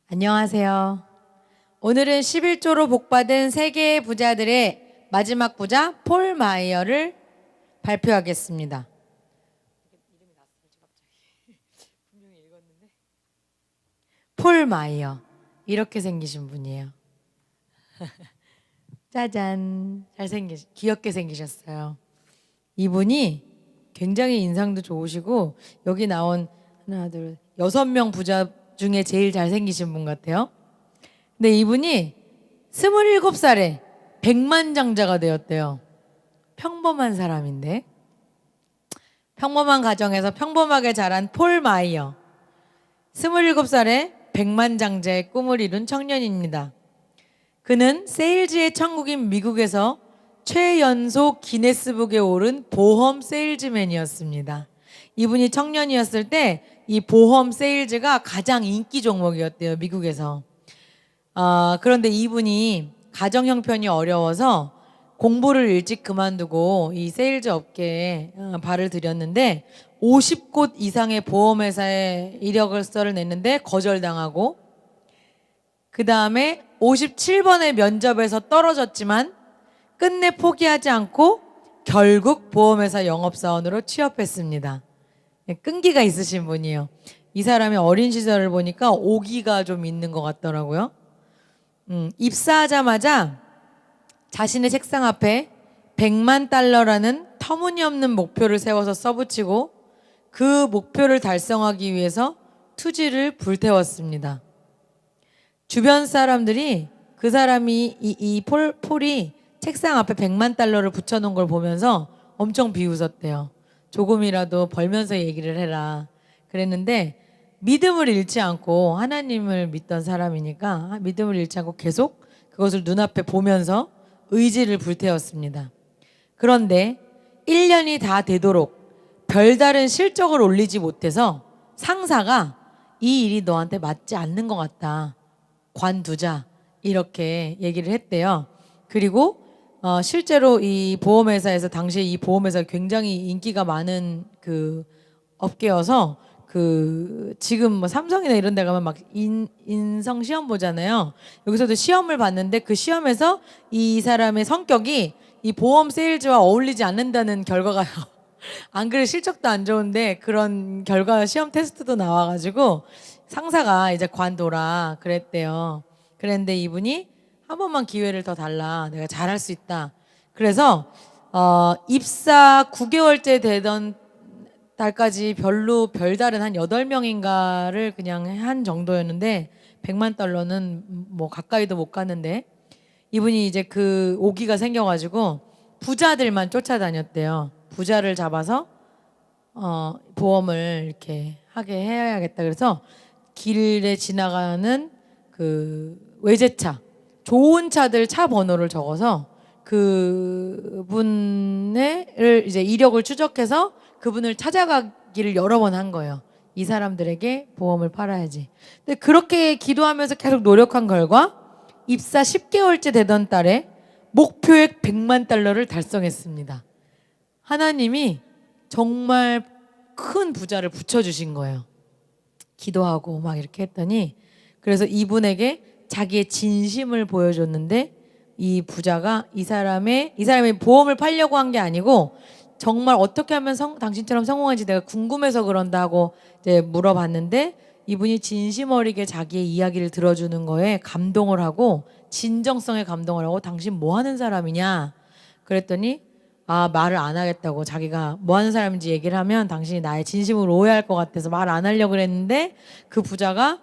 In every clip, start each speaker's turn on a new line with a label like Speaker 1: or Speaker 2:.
Speaker 1: 안녕하세요. 오늘은 11조로 복받은 세계의 부자들의 마지막 부자 폴 마이어를 발표하겠습니다. 폴 마이어, 이렇게 생기신 분이에요. 짜잔, 귀엽게 생기셨어요. 이분이 굉장히 인상도 좋으시고 여기 나온 하나, 둘, 6명 부자 중에 제일 잘생기신 분 같아요. 근데 이분이 27살에 백만장자가 되었대요. 평범한 사람인데, 평범한 가정에서 평범하게 자란 폴 마이어, 27살에 백만장자의 꿈을 이룬 청년입니다. 그는 세일즈의 천국인 미국에서 최연소 기네스북에 오른 보험 세일즈맨이었습니다. 이분이 청년이었을 때 이 보험 세일즈가 가장 인기 종목이었대요, 미국에서. 그런데 이분이 가정 형편이 어려워서 공부를 일찍 그만두고 이 세일즈 업계에 발을 들였는데 50곳 이상의 보험회사에 이력서를 냈는데 거절당하고, 그 다음에 57번의 면접에서 떨어졌지만 끝내 포기하지 않고 결국 보험회사 영업사원으로 취업했습니다. 끈기가 있으신 분이에요. 이 사람의 어린 시절을 보니까 오기가 좀 있는 것 같더라고요. 입사하자마자 자신의 책상 앞에 100만 달러라는 터무니없는 목표를 세워서 써붙이고 그 목표를 달성하기 위해서 투지를 불태웠습니다. 주변 사람들이 그 사람이 폴이 책상 앞에 100만 달러를 붙여놓은 걸 보면서 엄청 비웃었대요. 조금이라도 벌면서 얘기를 해라 그랬는데, 믿음을 잃지 않고 하나님을 믿던 사람이니까 믿음을 잃지 않고 계속 그것을 눈앞에 보면서 의지를 불태웠습니다. 그런데 1년이 다 되도록 별다른 실적을 올리지 못해서 상사가 이 일이 너한테 맞지 않는 것 같다, 관두자, 이렇게 얘기를 했대요. 그리고 실제로 이 보험회사에서 당시에 이 보험회사가 굉장히 인기가 많은 그 업계여서 지금 뭐 삼성이나 이런 데 가면 막 인성 시험 보잖아요. 여기서도 시험을 봤는데 그 시험에서 이 사람의 성격이 이 보험 세일즈와 어울리지 않는다는 결과가 안 그래 실적도 안 좋은데 그런 결과 시험 테스트도 나와가지고 상사가 이제 관둬라 그랬대요. 그랬는데 이분이 한 번만 기회를 더 달라, 내가 잘할 수 있다. 그래서 입사 9개월째 되던 달까지 별다른 한 8명인가를 그냥 한 정도였는데 100만 달러는 뭐 가까이도 못 갔는데, 이분이 이제 그 오기가 생겨가지고 부자들만 쫓아다녔대요. 부자를 잡아서 보험을 이렇게 하게 해야겠다. 그래서 길에 지나가는 그 외제차, 좋은 차들 차 번호를 적어서 그분을 이제 이력을 추적해서 그분을 찾아가기를 여러 번 한 거예요. 이 사람들에게 보험을 팔아야지. 근데 그렇게 기도하면서 계속 노력한 결과 입사 10개월째 되던 달에 목표액 100만 달러를 달성했습니다. 하나님이 정말 큰 부자를 붙여주신 거예요. 기도하고 막 이렇게 했더니, 그래서 이분에게 자기의 진심을 보여줬는데 이 부자가 이 사람의 보험을 팔려고 한 게 아니고 정말 어떻게 하면 당신처럼 성공한지 내가 궁금해서 그런다고 이제 물어봤는데, 이분이 진심 어리게 자기의 이야기를 들어주는 거에 감동을 하고 진정성에 감동을 하고, 당신 뭐 하는 사람이냐 그랬더니 말을 안 하겠다고, 자기가 뭐 하는 사람인지 얘기를 하면 당신이 나의 진심을 오해할 것 같아서 말 안 하려고 그랬는데, 그 부자가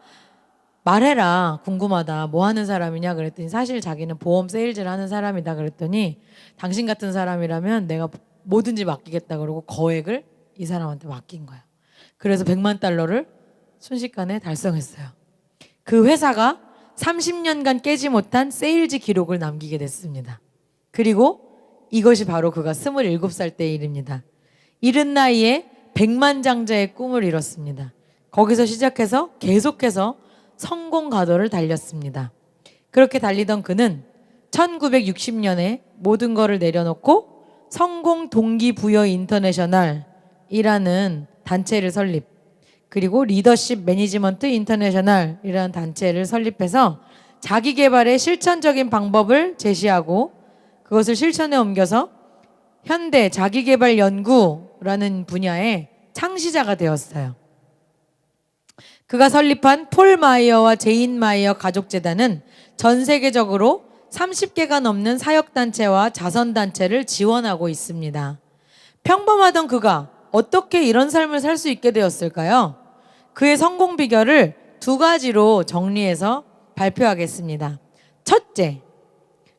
Speaker 1: 말해라, 궁금하다, 뭐 하는 사람이냐 그랬더니 사실 자기는 보험 세일즈를 하는 사람이다 그랬더니, 당신 같은 사람이라면 내가 뭐든지 맡기겠다 그러고 거액을 이 사람한테 맡긴 거야. 그래서 100만 달러를 순식간에 달성했어요. 그 회사가 30년간 깨지 못한 세일즈 기록을 남기게 됐습니다. 그리고 이것이 바로 그가 27살 때의 일입니다. 이른 나이에 백만장자의 꿈을 이뤘습니다. 거기서 시작해서 계속해서 성공 가도를 달렸습니다. 그렇게 달리던 그는 1960년에 모든 것을 내려놓고 성공 동기부여 인터내셔널이라는 단체를 설립, 그리고 리더십 매니지먼트 인터내셔널이라는 단체를 설립해서 자기 개발의 실천적인 방법을 제시하고 그것을 실천에 옮겨서 현대 자기개발 연구라는 분야의 창시자가 되었어요. 그가 설립한 폴 마이어와 제인 마이어 가족재단은 전 세계적으로 30개가 넘는 사역단체와 자선단체를 지원하고 있습니다. 평범하던 그가 어떻게 이런 삶을 살 수 있게 되었을까요? 그의 성공 비결을 두 가지로 정리해서 발표하겠습니다. 첫째,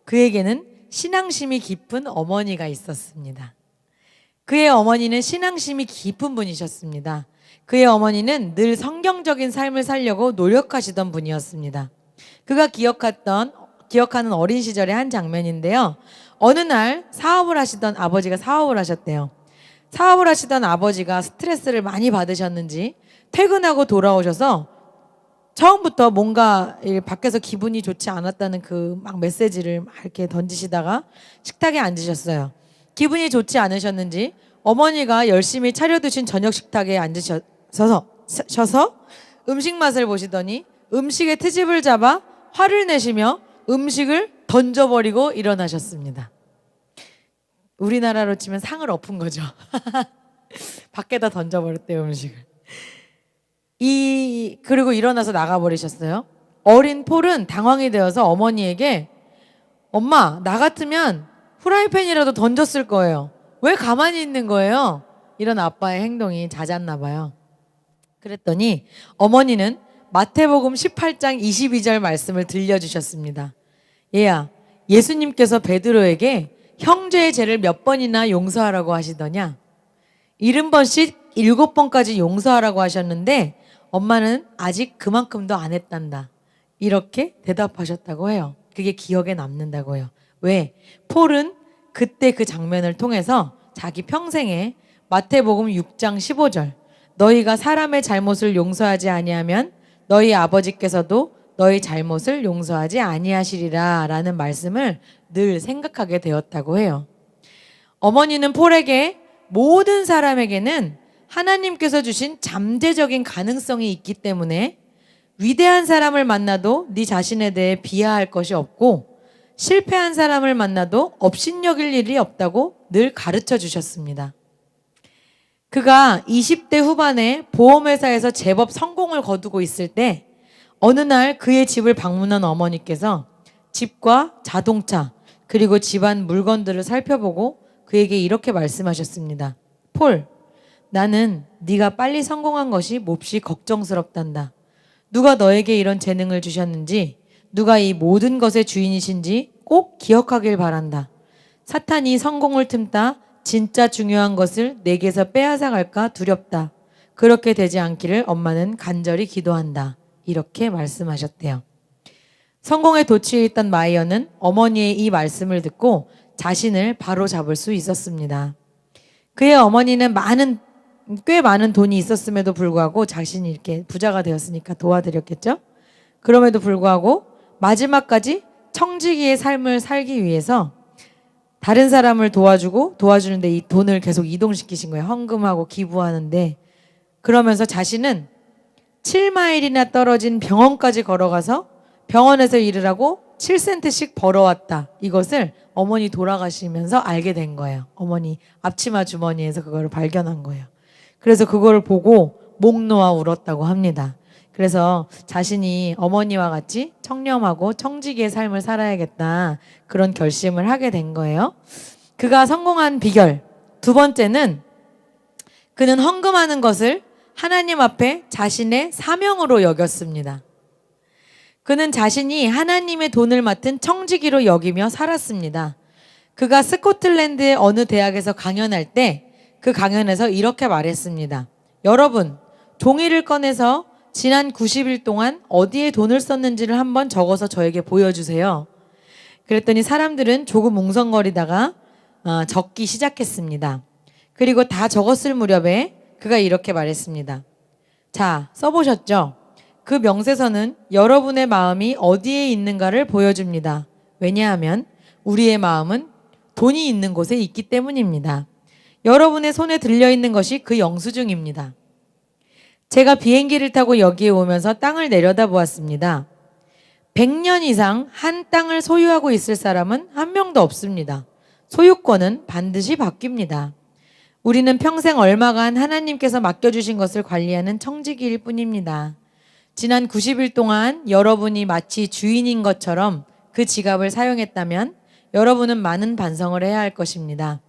Speaker 1: 그에게는 신앙심이 깊은 어머니가 있었습니다. 그의 어머니는 신앙심이 깊은 분이셨습니다. 그의 어머니는 늘 성경적인 삶을 살려고 노력하시던 분이었습니다. 그가 기억하는 어린 시절의 한 장면인데요. 어느 날 아버지가 사업을 하셨대요. 사업을 하시던 아버지가 스트레스를 많이 받으셨는지 퇴근하고 돌아오셔서 처음부터 뭔가 밖에서 기분이 좋지 않았다는 그 막 메시지를 막 이렇게 던지시다가 식탁에 앉으셨어요. 기분이 좋지 않으셨는지 어머니가 열심히 차려두신 저녁 식탁에 앉으셔서 음식 맛을 보시더니 음식의 트집을 잡아 화를 내시며 음식을 던져버리고 일어나셨습니다. 우리나라로 치면 상을 엎은 거죠. 밖에다 던져버렸대요, 음식을. 그리고 일어나서 나가버리셨어요. 어린 폴은 당황이 되어서 어머니에게 엄마, 나 같으면 후라이팬이라도 던졌을 거예요. 왜 가만히 있는 거예요? 이런 아빠의 행동이 잦았나 봐요. 그랬더니 어머니는 마태복음 18장 22절 말씀을 들려주셨습니다. 얘야, 예수님께서 베드로에게 형제의 죄를 몇 번이나 용서하라고 하시더냐? 70번씩 7번까지 용서하라고 하셨는데 엄마는 아직 그만큼도 안 했단다. 이렇게 대답하셨다고 해요. 그게 기억에 남는다고 해요. 왜? 폴은 그때 그 장면을 통해서 자기 평생에 마태복음 6장 15절 너희가 사람의 잘못을 용서하지 아니하면 너희 아버지께서도 너희 잘못을 용서하지 아니하시리라 라는 말씀을 늘 생각하게 되었다고 해요. 어머니는 폴에게 모든 사람에게는 하나님께서 주신 잠재적인 가능성이 있기 때문에 위대한 사람을 만나도 네 자신에 대해 비하할 것이 없고 실패한 사람을 만나도 업신여길 일이 없다고 늘 가르쳐 주셨습니다. 그가 20대 후반에 보험회사에서 제법 성공을 거두고 있을 때 어느 날 그의 집을 방문한 어머니께서 집과 자동차 그리고 집안 물건들을 살펴보고 그에게 이렇게 말씀하셨습니다. 폴, 나는 네가 빨리 성공한 것이 몹시 걱정스럽단다. 누가 너에게 이런 재능을 주셨는지, 누가 이 모든 것의 주인이신지 꼭 기억하길 바란다. 사탄이 성공을 틈타 진짜 중요한 것을 내게서 빼앗아갈까 두렵다. 그렇게 되지 않기를 엄마는 간절히 기도한다. 이렇게 말씀하셨대요. 성공에 도취해 있던 마이어는 어머니의 이 말씀을 듣고 자신을 바로잡을 수 있었습니다. 그의 어머니는 꽤 많은 돈이 있었음에도 불구하고 자신이 이렇게 부자가 되었으니까 도와드렸겠죠? 그럼에도 불구하고 마지막까지 청지기의 삶을 살기 위해서 다른 사람을 도와주는데 이 돈을 계속 이동시키신 거예요. 헌금하고 기부하는데. 그러면서 자신은 7마일이나 떨어진 병원까지 걸어가서 병원에서 일을 하고 7센트씩 벌어왔다. 이것을 어머니 돌아가시면서 알게 된 거예요. 어머니 앞치마 주머니에서 그걸 발견한 거예요. 그래서 그걸 보고 목 놓아 울었다고 합니다. 그래서 자신이 어머니와 같이 청렴하고 청지기의 삶을 살아야겠다. 그런 결심을 하게 된 거예요. 그가 성공한 비결. 두 번째는 그는 헌금하는 것을 하나님 앞에 자신의 사명으로 여겼습니다. 그는 자신이 하나님의 돈을 맡은 청지기로 여기며 살았습니다. 그가 스코틀랜드의 어느 대학에서 강연할 때 그 강연에서 이렇게 말했습니다. 여러분, 종이를 꺼내서 지난 90일 동안 어디에 돈을 썼는지를 한번 적어서 저에게 보여주세요. 그랬더니 사람들은 조금 웅성거리다가 적기 시작했습니다. 그리고 다 적었을 무렵에 그가 이렇게 말했습니다. 자, 써보셨죠? 그 명세서는 여러분의 마음이 어디에 있는가를 보여줍니다. 왜냐하면 우리의 마음은 돈이 있는 곳에 있기 때문입니다. 여러분의 손에 들려있는 것이 그 영수증입니다. 제가 비행기를 타고 여기에 오면서 땅을 내려다보았습니다. 100년 이상 한 땅을 소유하고 있을 사람은 한 명도 없습니다. 소유권은 반드시 바뀝니다. 우리는 평생 얼마간 하나님께서 맡겨주신 것을 관리하는 청지기일 뿐입니다. 지난 90일 동안 여러분이 마치 주인인 것처럼 그 지갑을 사용했다면 여러분은 많은 반성을 해야 할 것입니다.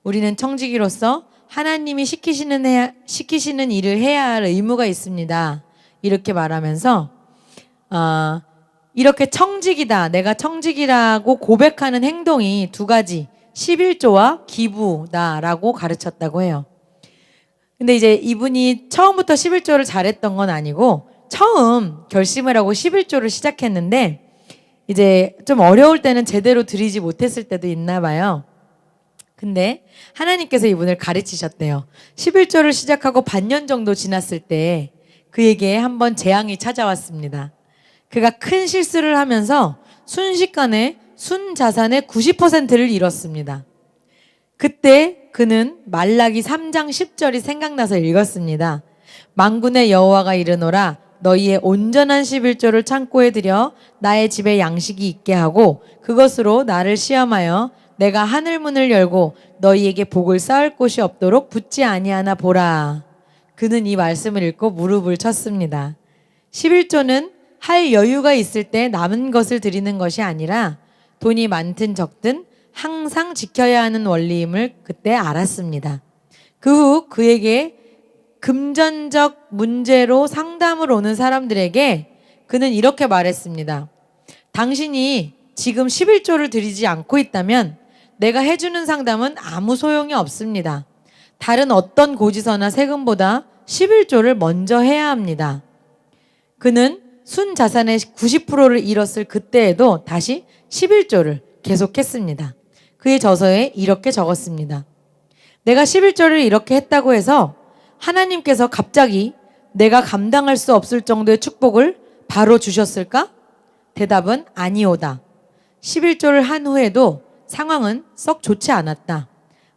Speaker 1: 우리는 청지기로서 하나님이 시키시는 일을 해야 할 의무가 있습니다. 이렇게 말하면서 이렇게 청직이다, 내가 청직이라고 고백하는 행동이 두 가지, 11조와 기부다라고 가르쳤다고 해요. 근데 이제 이분이 처음부터 11조를 잘했던 건 아니고 처음 결심을 하고 11조를 시작했는데 이제 좀 어려울 때는 제대로 드리지 못했을 때도 있나 봐요. 근데 하나님께서 이분을 가르치셨대요. 11조를 시작하고 반년 정도 지났을 때 그에게 한번 재앙이 찾아왔습니다. 그가 큰 실수를 하면서 순식간에 순자산의 90%를 잃었습니다. 그때 그는 말라기 3장 10절이 생각나서 읽었습니다. 만군의 여호와가 이르노라 너희의 온전한 11조를 창고에 들여 나의 집에 양식이 있게 하고 그것으로 나를 시험하여 내가 하늘문을 열고 너희에게 복을 쌓을 곳이 없도록 붙지 아니하나 보라. 그는 이 말씀을 읽고 무릎을 쳤습니다. 11조는 할 여유가 있을 때 남은 것을 드리는 것이 아니라 돈이 많든 적든 항상 지켜야 하는 원리임을 그때 알았습니다. 그 후 그에게 금전적 문제로 상담을 오는 사람들에게 그는 이렇게 말했습니다. 당신이 지금 11조를 드리지 않고 있다면 내가 해주는 상담은 아무 소용이 없습니다. 다른 어떤 고지서나 세금보다 11조를 먼저 해야 합니다. 그는 순자산의 90%를 잃었을 그때에도 다시 11조를 계속했습니다. 그의 저서에 이렇게 적었습니다. 내가 11조를 이렇게 했다고 해서 하나님께서 갑자기 내가 감당할 수 없을 정도의 축복을 바로 주셨을까? 대답은 아니오다. 11조를 한 후에도 상황은 썩 좋지 않았다.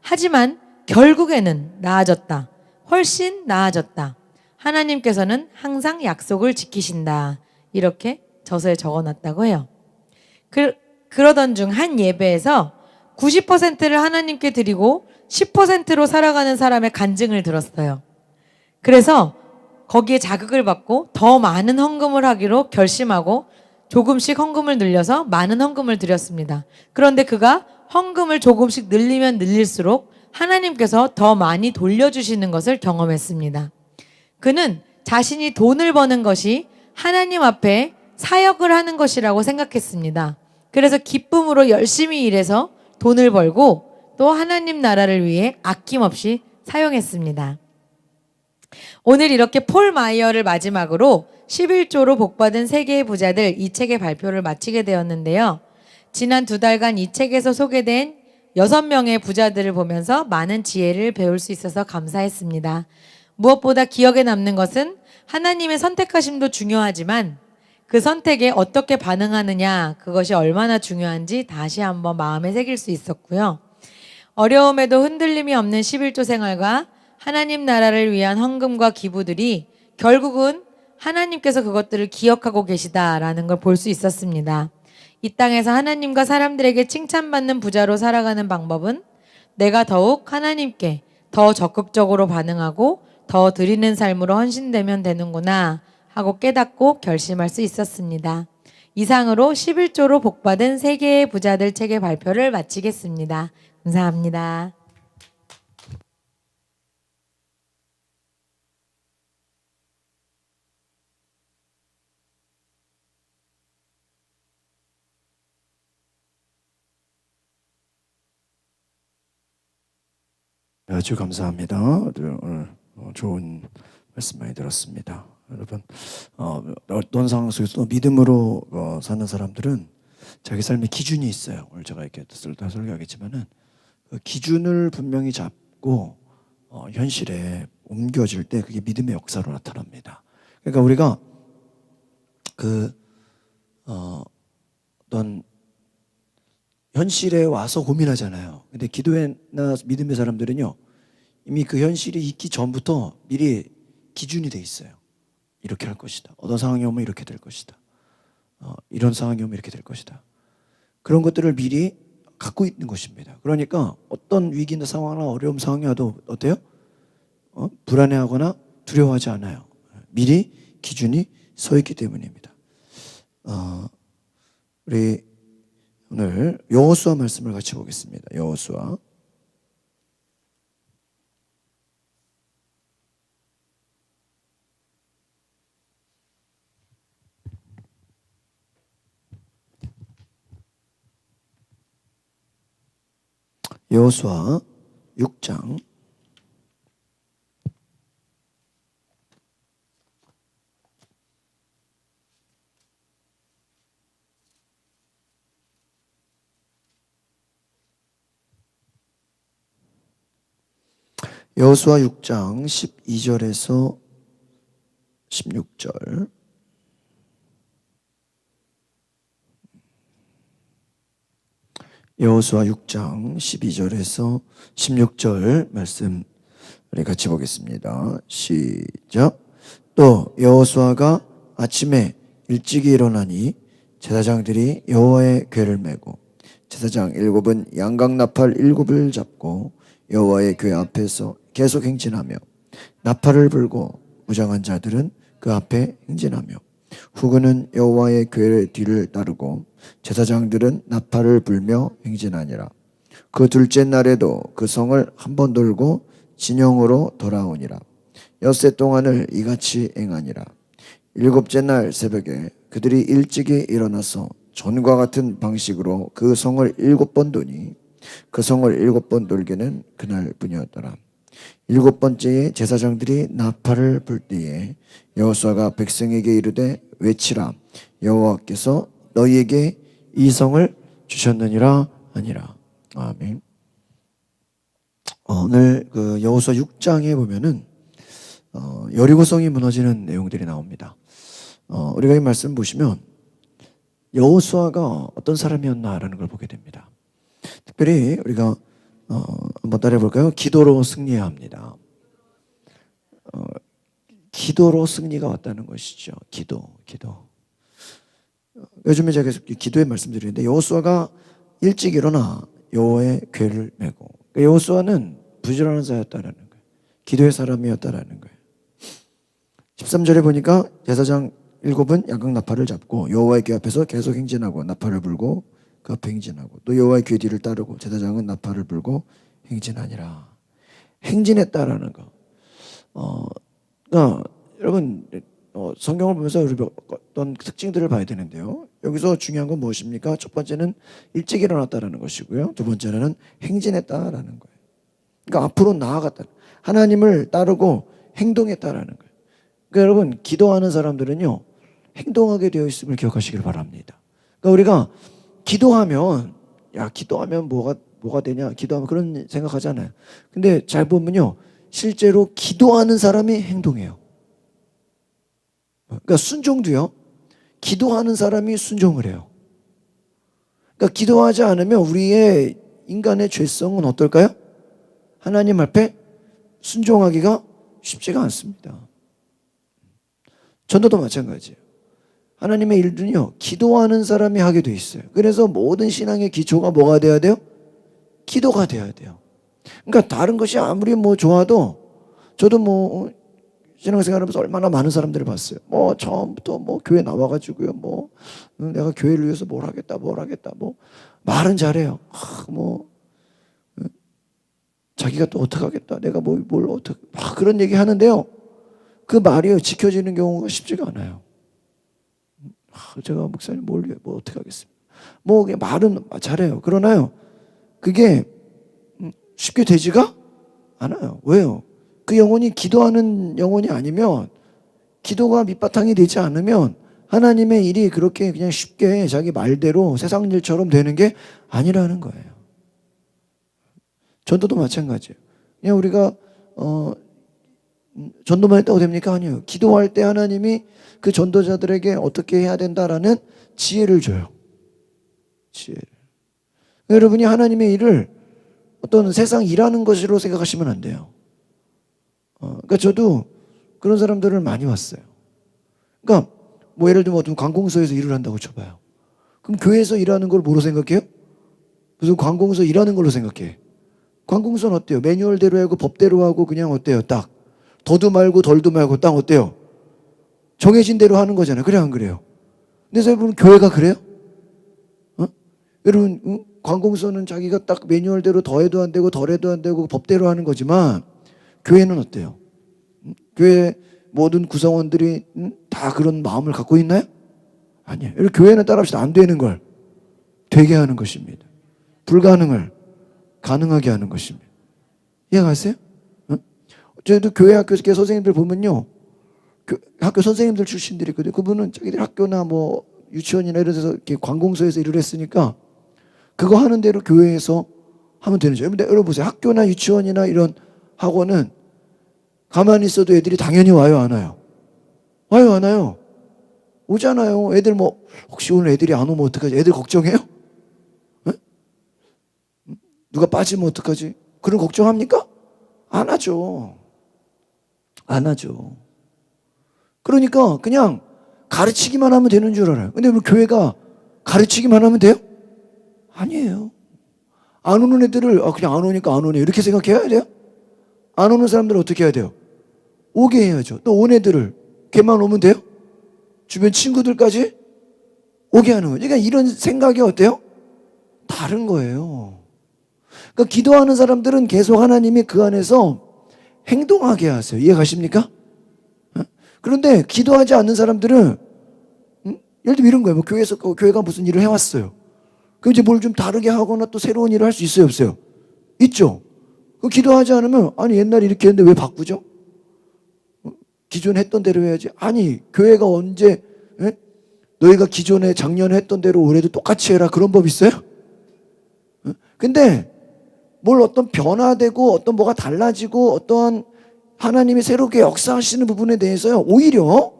Speaker 1: 하지만 결국에는 나아졌다. 훨씬 나아졌다. 하나님께서는 항상 약속을 지키신다. 이렇게 저서에 적어놨다고 해요. 그러던 중 한 예배에서 90%를 하나님께 드리고 10%로 살아가는 사람의 간증을 들었어요. 그래서 거기에 자극을 받고 더 많은 헌금을 하기로 결심하고 조금씩 헌금을 늘려서 많은 헌금을 드렸습니다. 그런데 그가 헌금을 조금씩 늘리면 늘릴수록 하나님께서 더 많이 돌려주시는 것을 경험했습니다. 그는 자신이 돈을 버는 것이 하나님 앞에 사역을 하는 것이라고 생각했습니다. 그래서 기쁨으로 열심히 일해서 돈을 벌고 또 하나님 나라를 위해 아낌없이 사용했습니다. 오늘 이렇게 폴 마이어를 마지막으로 11조로 복받은 세계의 부자들 이 책의 발표를 마치게 되었는데요. 지난 2달간 이 책에서 소개된 6명의 부자들을 보면서 많은 지혜를 배울 수 있어서 감사했습니다. 무엇보다 기억에 남는 것은 하나님의 선택하심도 중요하지만 그 선택에 어떻게 반응하느냐 그것이 얼마나 중요한지 다시 한번 마음에 새길 수 있었고요. 어려움에도 흔들림이 없는 11조 생활과 하나님 나라를 위한 헌금과 기부들이 결국은 하나님께서 그것들을 기억하고 계시다라는 걸 볼 수 있었습니다. 이 땅에서 하나님과 사람들에게 칭찬받는 부자로 살아가는 방법은 내가 더욱 하나님께 더 적극적으로 반응하고 더 드리는 삶으로 헌신되면 되는구나 하고 깨닫고 결심할 수 있었습니다. 이상으로 11조로 복받은 세계의 부자들 책의 발표를 마치겠습니다. 감사합니다.
Speaker 2: 아주 감사합니다. 오늘 좋은 말씀 많이 들었습니다. 여러분, 어떤 상황 속에서 믿음으로 사는 사람들은 자기 삶의 기준이 있어요. 오늘 제가 이렇게 설교하겠지만은 그 기준을 분명히 잡고 현실에 옮겨질 때 그게 믿음의 역사로 나타납니다. 그러니까 우리가 어떤 현실에 와서 고민하잖아요. 근데 기도회나 믿음의 사람들은요, 이미 그 현실이 있기 전부터 미리 기준이 돼 있어요. 이렇게 할 것이다. 어떤 상황이 오면 이렇게 될 것이다. 이런 상황이 오면 이렇게 될 것이다. 그런 것들을 미리 갖고 있는 것입니다. 그러니까 어떤 위기나 상황이나 어려움 상황이 와도 어때요? 불안해하거나 두려워하지 않아요. 미리 기준이 서 있기 때문입니다. 우리 오늘 여호수아 말씀을 같이 보겠습니다. 여호수아 여호수아 6장 12절에서 16절. 여호수아 6장 12절에서 16절 말씀 우리 같이 보겠습니다. 시작. 또 여호수아가 아침에 일찍이 일어나니 제사장들이 여호와의 궤를 메고 제사장 7은 양각 나팔 7을 잡고 여호와의 궤 앞에서 계속 행진하며 나팔을 불고 무장한 자들은 그 앞에 행진하며 후군은 여호와의 궤 뒤를 따르고 제사장들은 나팔을 불며 행진하니라. 그 둘째 날에도 그 성을 한 번 돌고 진영으로 돌아오니라. 엿새 동안을 이같이 행하니라. 일곱째 날 새벽에 그들이 일찍이 일어나서 전과 같은 방식으로 그 성을 7번 도니 그 성을 7번 돌기는 그날뿐이었더라. 7번째에 제사장들이 나팔을 불 때에 여호수아가 백성에게 이르되 외치라. 여호와께서 너희에게 이 성을 주셨느니라 하니라. 아멘. 오늘 그 여호수아 6장에 보면은 여리고성이 무너지는 내용들이 나옵니다. 우리가 이 말씀 보시면 여호수아가 어떤 사람이었나라는 걸 보게 됩니다. 특별히 우리가 한번 따라해 볼까요? 기도로 승리해야 합니다. 기도로 승리가 왔다는 것이죠. 기도. 요즘에 제가 계속 기도의 말씀드리는데 여호수아가 일찍 일어나 여호와의 궤를 메고 여호수아는 부지런한 자였다라는 거예요. 기도의 사람이었다라는 거예요. 13절에 보니까 제사장 7은 양각 나팔을 잡고 여호와의 궤 앞에서 계속 행진하고 나팔을 불고 그 앞에 행진하고 또 여호와의 궤 뒤를 따르고 제사장은 나팔을 불고 행진하니라. 행진했다라는 거. 그러니까 여러분 성경을 보면서 우리 어떤 특징들을 봐야 되는데요. 여기서 중요한 건 무엇입니까? 첫 번째는 일찍 일어났다라는 것이고요. 두 번째는 행진했다라는 거예요. 그러니까 앞으로 나아갔다. 하나님을 따르고 행동했다라는 거예요. 그러니까 여러분 기도하는 사람들은요 행동하게 되어 있음을 기억하시길 바랍니다. 그러니까 우리가 기도하면 뭐가 되냐? 기도하면 그런 생각하잖아요. 근데 잘 보면요 실제로 기도하는 사람이 행동해요. 그러니까 순종도요. 기도하는 사람이 순종을 해요. 그러니까 기도하지 않으면 우리의 인간의 죄성은 어떨까요? 하나님 앞에 순종하기가 쉽지가 않습니다. 전도도 마찬가지예요. 하나님의 일들은요 기도하는 사람이 하게 돼 있어요. 그래서 모든 신앙의 기초가 뭐가 돼야 돼요? 기도가 돼야 돼요. 그러니까 다른 것이 아무리 좋아도 저도 신앙생활하면서 얼마나 많은 사람들을 봤어요. 처음부터 교회 나와가지고요. 내가 교회를 위해서 뭘 하겠다. 말은 잘해요. 자기가 또 어떻게 하겠다. 내가 뭘 어떻게 그런 얘기 하는데요. 그 말이요 지켜지는 경우가 쉽지가 않아요. 제가 목사님 뭘 어떻게 하겠습니까? 그냥 말은 잘해요. 그러나요 그게 쉽게 되지가 않아요. 왜요? 그 영혼이 기도하는 영혼이 아니면 기도가 밑바탕이 되지 않으면 하나님의 일이 그렇게 그냥 쉽게 자기 말대로 세상 일처럼 되는 게 아니라는 거예요. 전도도 마찬가지예요. 그냥 우리가 전도만 했다고 됩니까? 아니에요. 기도할 때 하나님이 그 전도자들에게 어떻게 해야 된다라는 지혜를 줘요. 지혜를. 여러분이 하나님의 일을 어떤 세상 일하는 것으로 생각하시면 안 돼요. 그러니까 저도 그런 사람들을 많이 왔어요. 그러니까 뭐 예를 들면 어떤 관공서에서 일을 한다고 쳐봐요. 그럼 교회에서 일하는 걸 뭐로 생각해요? 무슨 관공서 일하는 걸로 생각해. 관공서는 어때요? 매뉴얼대로 하고 법대로 하고 그냥 어때요? 딱 더도 말고 덜도 말고 딱 어때요? 정해진 대로 하는 거잖아요. 그래 안 그래요? 근데 여러분 교회가 그래요? 여러분 관공서는 자기가 딱 매뉴얼대로 더해도 안 되고 덜해도 안 되고 법대로 하는 거지만 교회는 어때요? 교회 모든 구성원들이 다 그런 마음을 갖고 있나요? 아니에요. 교회는 따라합시다. 안 되는 걸 되게 하는 것입니다. 불가능을 가능하게 하는 것입니다. 이해가세요? 저희도 교회 학교 선생님들 보면요, 학교 선생님들 출신들이 있거든요. 그분은 자기들 학교나 뭐 유치원이나 이런 데서 이렇게 관공서에서 일을 했으니까 그거 하는 대로 교회에서 하면 되는 거죠. 근데 여러분 보세요. 학교나 유치원이나 이런 학원은 가만히 있어도 애들이 당연히 와요, 안 와요? 와요, 안 와요? 오잖아요. 애들 뭐 혹시 오늘 애들이 안 오면 어떡하지? 애들 걱정해요? 에? 누가 빠지면 어떡하지? 그런 걱정합니까? 안 하죠. 안 하죠. 그러니까 그냥 가르치기만 하면 되는 줄 알아요. 근데 우리 교회가 가르치기만 하면 돼요? 아니에요. 안 오는 애들을 그냥 안 오니까 안 오네 이렇게 생각해야 돼요? 안 오는 사람들은 어떻게 해야 돼요? 오게 해야죠. 또 온 애들을 걔만 오면 돼요? 주변 친구들까지 오게 하는 거예요. 그러니까 이런 생각이 어때요? 다른 거예요. 그러니까 기도하는 사람들은 계속 하나님이 그 안에서 행동하게 하세요. 이해 가십니까? 그런데 기도하지 않는 사람들은 예를 들면 이런 거예요. 뭐 교회가 무슨 일을 해왔어요. 그럼 이제 뭘 좀 다르게 하거나 또 새로운 일을 할 수 있어요, 없어요? 있죠. 그 기도하지 않으면 아니 옛날에 이렇게 했는데 왜 바꾸죠? 기존에 했던 대로 해야지. 아니 교회가 언제 너희가 기존에 작년에 했던 대로 올해도 똑같이 해라 그런 법 있어요? 근데 뭘 어떤 변화되고 어떤 뭐가 달라지고 어떠한 하나님이 새롭게 역사하시는 부분에 대해서요 오히려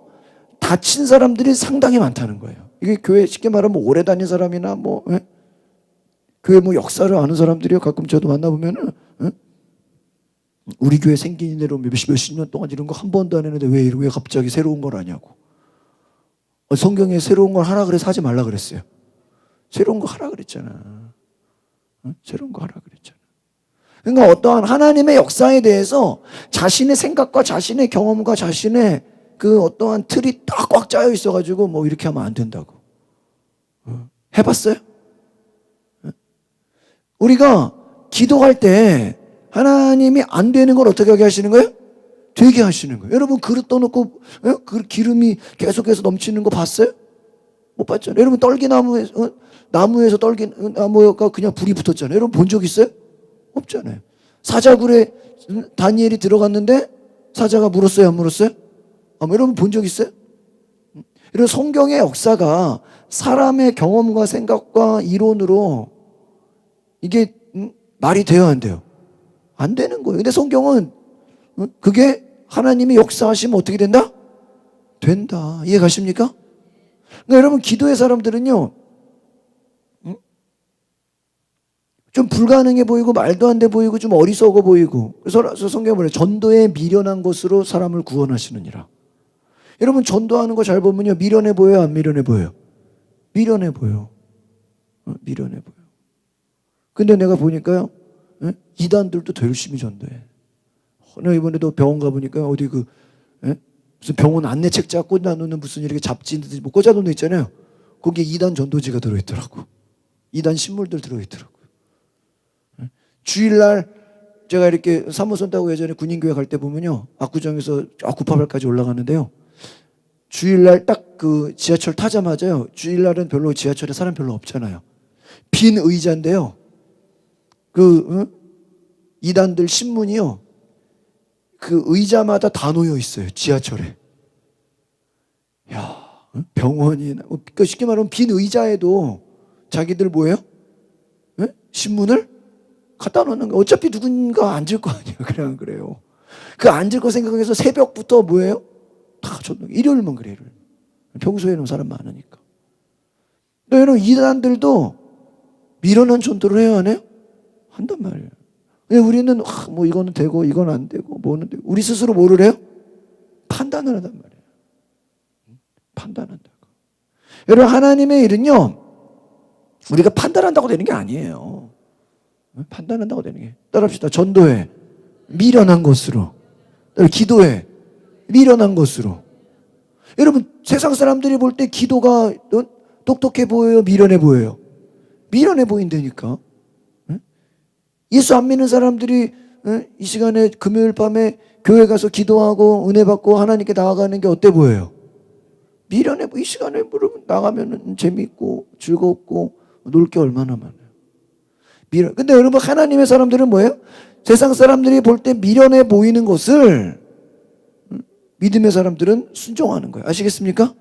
Speaker 2: 다친 사람들이 상당히 많다는 거예요. 이게 교회 쉽게 말하면 오래 다닌 사람이나 뭐 교회 뭐 역사를 아는 사람들이요 가끔 저도 만나보면은 우리 교회 생긴 이래로 몇십 년 동안 이런 거 한 번도 안 했는데 왜 갑자기 새로운 걸 하냐고. 성경에 새로운 걸 하라 그래서 하지 말라 그랬어요. 새로운 거 하라 그랬잖아. 새로운 거 하라 그랬잖아. 그러니까 어떠한 하나님의 역사에 대해서 자신의 생각과 자신의 경험과 자신의 그 어떠한 틀이 딱 꽉 짜여 있어가지고 뭐 이렇게 하면 안 된다고. 해봤어요? 우리가 기도할 때 하나님이 안 되는 걸 어떻게 하게 하시는 거예요? 되게 하시는 거예요. 여러분 그릇 떠놓고 그 기름이 계속해서 넘치는 거 봤어요? 못 봤잖아요. 여러분 나무에서 떨기나무가 그냥 불이 붙었잖아요. 여러분 본 적 있어요? 없잖아요. 사자굴에 다니엘이 들어갔는데 사자가 물었어요? 안 물었어요? 여러분 본 적 있어요? 이런 성경의 역사가 사람의 경험과 생각과 이론으로 이게 말이 돼요, 안 돼요? 안 되는 거예요. 근데 성경은 그게 하나님이 역사하시면 어떻게 된다? 된다. 이해 가십니까? 그러니까 여러분 기도의 사람들은요 좀 불가능해 보이고 말도 안 돼 보이고 좀 어리석어 보이고 그래서 성경에 뭐래요? 전도에 미련한 것으로 사람을 구원하시느니라. 여러분 전도하는 거 잘 보면요 미련해 보여요, 안 미련해 보여요? 미련해 보여. 미련해 보여. 근데 내가 보니까요 이단들도 더 열심히 전도해. 내가 이번에도 병원 가보니까 어디 무슨 병원 안내책 쫙 꽂아놓는 무슨 이렇게 잡지들 뭐 꽂아놓는 데 있잖아요. 거기에 이단 전도지가 들어있더라고. 이단 신물들 들어있더라고. 주일날 제가 이렇게 사무선 타고 예전에 군인교회 갈 때 보면요 압구정에서 구파발까지 올라가는데요 주일날 딱 그 지하철 타자마자요 주일날은 별로 지하철에 사람 별로 없잖아요. 빈 의자인데요 이단들 신문이요 그 의자마다 다 놓여 있어요 지하철에. 야 병원이나 그러니까 쉽게 말하면 빈 의자에도 자기들 뭐예요? 신문을 갖다 놓는 거. 어차피 누군가 앉을 거 아니에요. 그래 안 그래요? 그 앉을 거 생각해서 새벽부터 뭐예요? 다 전도. 일요일만 그래요. 평소에는 사람 많으니까. 또 여러분 이단들도 미련한 전도를 해야 하네요? 한단 말이에요. 근데 우리는 뭐 이거는 되고 이건 안 되고 뭐는 되고 우리 스스로 뭐를 해요? 판단을 한단 말이에요. 판단한다고. 여러분, 하나님의 일은요, 우리가 판단한다고 되는 게 아니에요. 판단한다고 되는 게. 따라합시다. 전도해. 미련한 것으로. 기도해. 미련한 것으로. 여러분, 세상 사람들이 볼 때 기도가 똑똑해 보여요? 미련해 보여요? 미련해 보인다니까. 예수 안 믿는 사람들이 이 시간에 금요일 밤에 교회 가서 기도하고 은혜 받고 하나님께 나아가는 게 어때 보여요? 미련해 보여. 이 시간에 나가면 재밌고 즐겁고 놀 게 얼마나 많아요. 미련. 근데 여러분, 하나님의 사람들은 뭐예요? 세상 사람들이 볼 때 미련해 보이는 것을 믿음의 사람들은 순종하는 거예요. 아시겠습니까?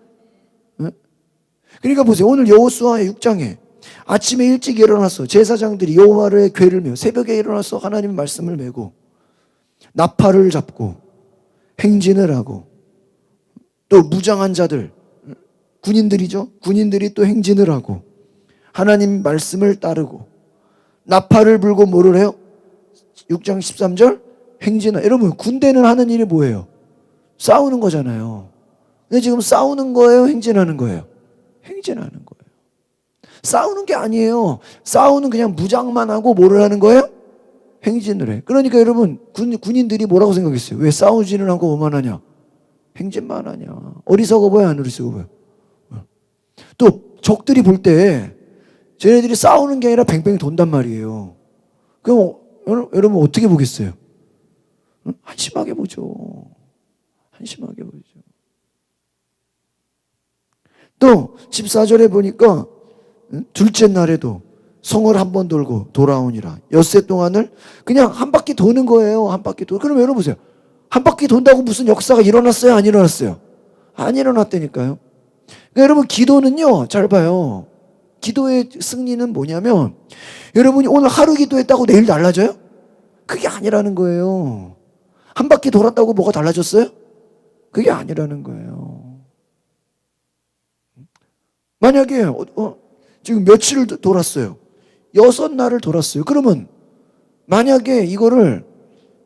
Speaker 2: 그러니까 보세요. 오늘 여호수아 6장에 아침에 일찍 일어나서 제사장들이 여호와의 궤를 메고 새벽에 일어나서 하나님의 말씀을 메고 나팔을 잡고 행진을 하고 또 무장한 자들, 군인들이죠. 군인들이 또 행진을 하고 하나님 말씀을 따르고 나팔을 불고 뭐를 해요? 6장 13절 행진을. 여러분, 군대는 하는 일이 뭐예요? 싸우는 거잖아요. 근데 지금 싸우는 거예요? 행진하는 거예요? 행진하는 거예요. 싸우는 게 아니에요. 싸우는 그냥 무장만 하고 뭐를 하는 거예요? 행진을 해. 그러니까 여러분, 군인들이 뭐라고 생각했어요? 왜 싸우지는 않고 뭐만 하냐? 행진만 하냐? 어리석어 보여, 안 어리석어 보여? 또 적들이 볼 때 쟤네들이 싸우는 게 아니라 뱅뱅 돈단 말이에요. 그럼 여러분 어떻게 보겠어요? 한심하게 보죠. 한심하게 보죠. 또 14절에 보니까 둘째 날에도 성을 한 번 돌고 돌아오니라. 엿새 동안을 그냥 한 바퀴 도는 거예요. 한 바퀴 그럼 여러분 보세요. 한 바퀴 돈다고 무슨 역사가 일어났어요? 안 일어났어요? 안 일어났다니까요. 그러니까 여러분, 기도는요, 잘 봐요. 기도의 승리는 뭐냐면, 여러분이 오늘 하루 기도했다고 내일 달라져요? 그게 아니라는 거예요. 한 바퀴 돌았다고 뭐가 달라졌어요? 그게 아니라는 거예요. 만약에 지금 며칠을 돌았어요. 6날을 돌았어요. 그러면 만약에 이거를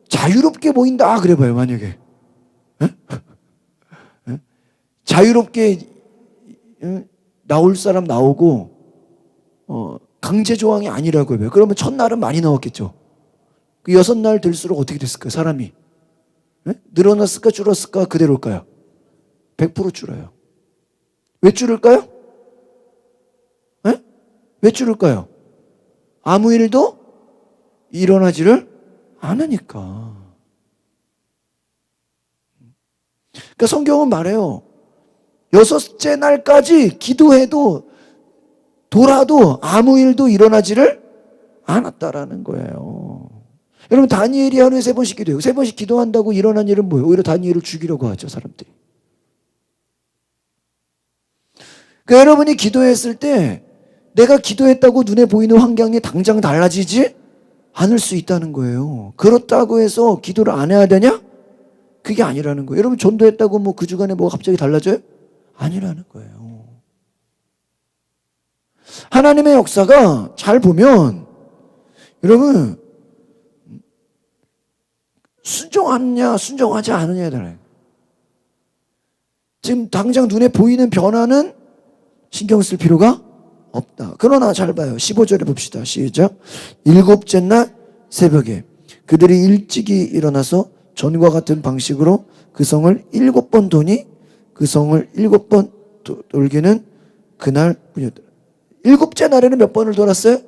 Speaker 2: 자유롭게 보인다 그래 봐요. 만약에 자유롭게 나올 사람 나오고 강제 조항이 아니라고 해요. 그러면 첫날은 많이 나왔겠죠. 그 6날 될수록 어떻게 됐을까요? 사람이 늘어났을까 줄었을까? 그대로일까요? 100% 줄어요. 왜 줄을까요? 왜 줄을까요? 아무 일도 일어나지를 않으니까. 그러니까 성경은 말해요. 6째 날까지 기도해도 돌아도 아무 일도 일어나지를 않았다라는 거예요. 여러분, 다니엘이 하루에 3번씩 기도해요. 3번씩 기도한다고 일어난 일은 뭐예요? 오히려 다니엘을 죽이려고 하죠, 사람들이. 그러니까 여러분이 기도했을 때 내가 기도했다고 눈에 보이는 환경이 당장 달라지지 않을 수 있다는 거예요. 그렇다고 해서 기도를 안 해야 되냐? 그게 아니라는 거예요. 여러분, 전도했다고 뭐 그 주간에 뭐가 갑자기 달라져요? 아니라는 거예요. 하나님의 역사가 잘 보면 여러분, 순종하느냐 순종하지 않느냐에 달라요. 지금 당장 눈에 보이는 변화는 신경 쓸 필요가 없다. 그러나 잘 봐요. 15절에 봅시다. 시작. 7째 날 새벽에 그들이 일찍이 일어나서 전과 같은 방식으로 그 성을 7번 도니 그 성을 7번 돌기는 그날 뿐이었다. 7째 날에는 몇 번을 돌았어요?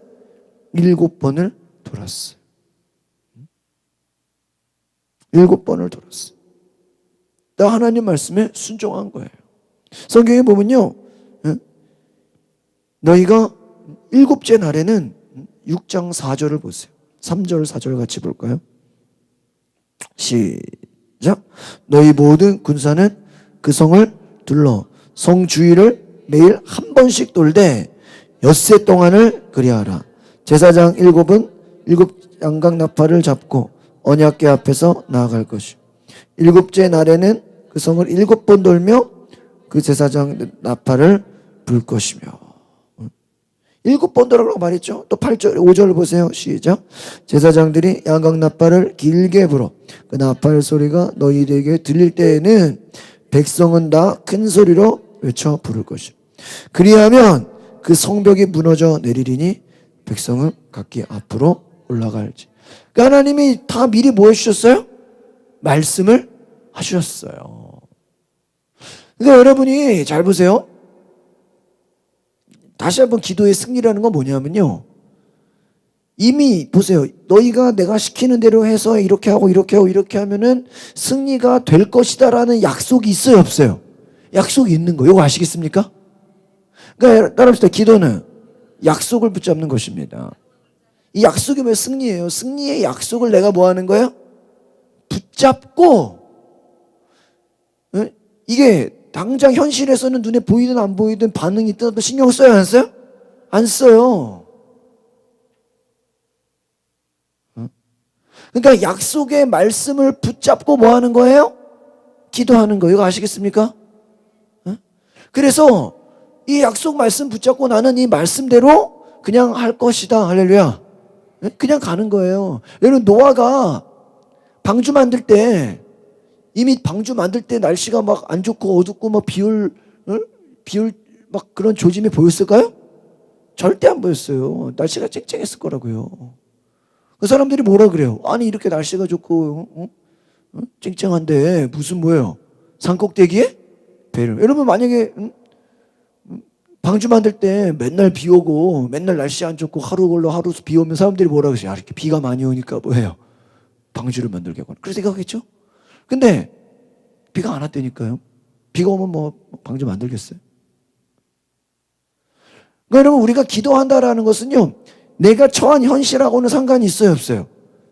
Speaker 2: 7번을 돌았어요. 7번을 돌았어요. 나 하나님 말씀에 순종한 거예요. 성경에 보면요, 너희가 7째 날에는 6장 4절을 보세요. 3절 4절 같이 볼까요? 시작. 너희 모든 군사는 그 성을 둘러 성 주위를 매일 한 번씩 돌되 엿새 동안을 그리하라. 제사장 7은 7 양각 나팔을 잡고 언약궤 앞에서 나아갈 것이요. 7째 날에는 그 성을 7번 돌며 그 제사장 나팔을 불 것이며. 7번 돌아라고 말했죠. 또 8절, 5절 보세요. 시작. 제사장들이 양각 나팔을 길게 불어 그 나팔 소리가 너희에게 들릴 때에는 백성은 다 큰 소리로 외쳐 부를 것이요. 그리하면 그 성벽이 무너져 내리리니 백성은 각기 앞으로 올라갈지. 그러니까 하나님이 다 미리 뭐 해주셨어요? 말씀을 하셨어요. 그러니까 여러분이 잘 보세요. 다시 한번 기도의 승리라는 건 뭐냐면요, 이미 보세요. 너희가 내가 시키는 대로 해서 이렇게 하고 이렇게 하고 이렇게 하면은 승리가 될 것이다라는 약속이 있어요, 없어요? 약속이 있는 거. 이거 아시겠습니까? 그러니까 따라합시다. 기도는 약속을 붙잡는 것입니다. 이 약속이 왜 승리예요? 승리의 약속을 내가 뭐 하는 거예요? 붙잡고, 이게 당장 현실에서는 눈에 보이든 안 보이든 반응이 있든 신경 써요, 안 써요? 안 써요. 그러니까 약속의 말씀을 붙잡고 뭐 하는 거예요? 기도하는 거예요. 이거 아시겠습니까? 그래서 이 약속 말씀 붙잡고 나는 이 말씀대로 그냥 할 것이다. 할렐루야. 그냥 가는 거예요. 여러분, 노아가 방주 만들 때, 이미 방주 만들 때 날씨가 막 안 좋고 어둡고 막 비올 막 그런 조짐이 보였을까요? 절대 안 보였어요. 날씨가 쨍쨍했을 거라고요. 그 사람들이 뭐라 그래요? 아니 이렇게 날씨가 좋고 쨍쨍한데 무슨 뭐예요? 산꼭대기에 배를. 여러분 만약에 방주 만들 때 맨날 비 오고 맨날 날씨 안 좋고 하루 걸러 하루 비 오면 사람들이 뭐라 그러죠? 아, 이렇게 비가 많이 오니까 뭐예요? 방주를 만들겠구나. 그렇게 생각하겠죠? 근데 비가 안 왔다니까요. 비가 오면 뭐 방주 만들겠어요? 그러니까 여러분, 우리가 기도한다라는 것은요, 내가 처한 현실하고는 상관이 있어요, 없어요?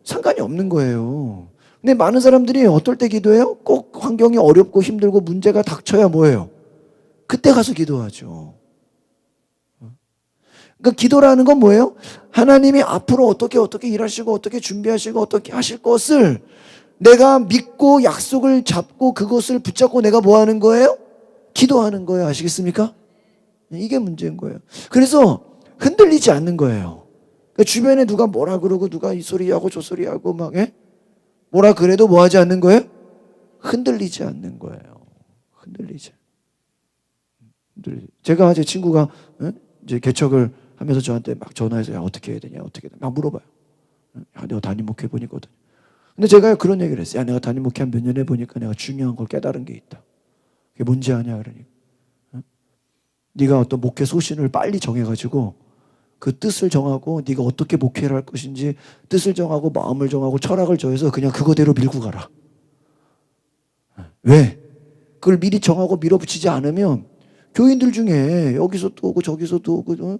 Speaker 2: 상관이 없는 거예요. 근데 많은 사람들이 어떨 때 기도해요? 꼭 환경이 어렵고 힘들고 문제가 닥쳐야 뭐예요? 그때 가서 기도하죠. 그러니까 기도라는 건 뭐예요? 하나님이 앞으로 어떻게 일하시고 어떻게 준비하시고 어떻게 하실 것을 내가 믿고 약속을 잡고 그것을 붙잡고 내가 뭐 하는 거예요? 기도하는 거예요. 아시겠습니까? 이게 문제인 거예요. 그래서 흔들리지 않는 거예요. 그러니까 주변에 누가 뭐라 그러고 누가 이 소리하고 저 소리하고 막 뭐라 그래도 뭐 하지 않는 거예요? 흔들리지 않는 거예요. 흔들리지. 제가 제 친구가 이제 개척을 하면서 저한테 막 전화해서 야 어떻게 해야 되냐 어떻게 해야 되냐 막 물어봐요. 야 내가 담임 목회 보니거든. 근데 제가 그런 얘기를 했어요. 야 내가 담임 목회 한 몇 년 해보니까 내가 중요한 걸 깨달은 게 있다. 그게 뭔지 아냐 그러니까. 네가 어떤 목회 소신을 빨리 정해가지고 그 뜻을 정하고 네가 어떻게 목회를 할 것인지 뜻을 정하고 마음을 정하고 철학을 정해서 그냥 그거대로 밀고 가라. 왜? 그걸 미리 정하고 밀어붙이지 않으면 교인들 중에 여기서 또 오고 저기서 또 오고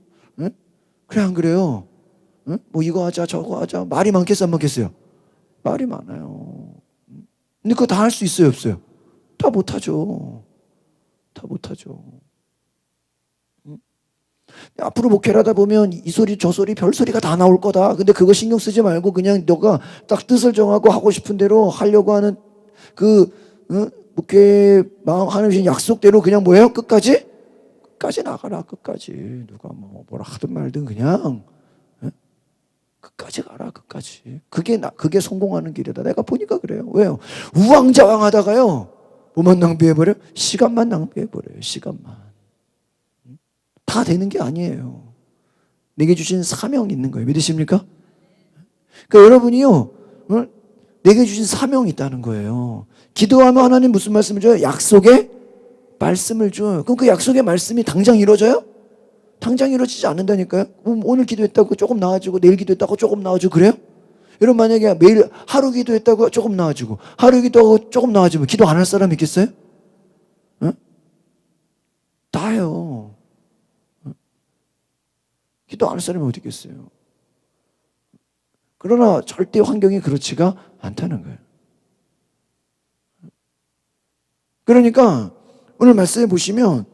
Speaker 2: 그래 안 그래요? 뭐 이거 하자 저거 하자 말이 많겠어 안 많겠어요? 말이 많아요. 근데 그거 다 할 수 있어요 없어요? 다 못하죠. 다 못하죠. 앞으로 목회를 하다 보면 이 소리 저 소리 별 소리가 다 나올 거다. 근데 그거 신경 쓰지 말고 그냥 너가 딱 뜻을 정하고 하고 싶은 대로 하려고 하는 그 목회 마음 하는 약속대로 그냥 뭐예요? 끝까지 나가라. 끝까지 누가 뭐라 하든 말든 그냥 끝까지 가라. 끝까지. 그게 성공하는 길이다. 내가 보니까 그래요. 왜요? 우왕좌왕하다가요 뭐만 낭비해버려? 시간만 낭비해버려요. 시간만. 다 되는 게 아니에요. 내게 주신 사명이 있는 거예요. 믿으십니까? 그러니까 여러분이요, 내게 주신 사명이 있다는 거예요. 기도하면 하나님 무슨 말씀을 줘요? 약속의 말씀을 줘요. 그럼 그 약속의 말씀이 당장 이루어져요? 당장 이루어지지 않는다니까요. 오늘 기도했다고 조금 나아지고 내일 기도했다고 조금 나아지고 그래요? 여러분 만약에 매일 하루 기도했다고 조금 나아지고 하루 기도하고 조금 나아지면 기도 안 할 사람 있겠어요? 다요. 기도 안 할 사람이 어디 있겠어요? 그러나 절대 환경이 그렇지가 않다는 거예요. 그러니까 오늘 말씀해 보시면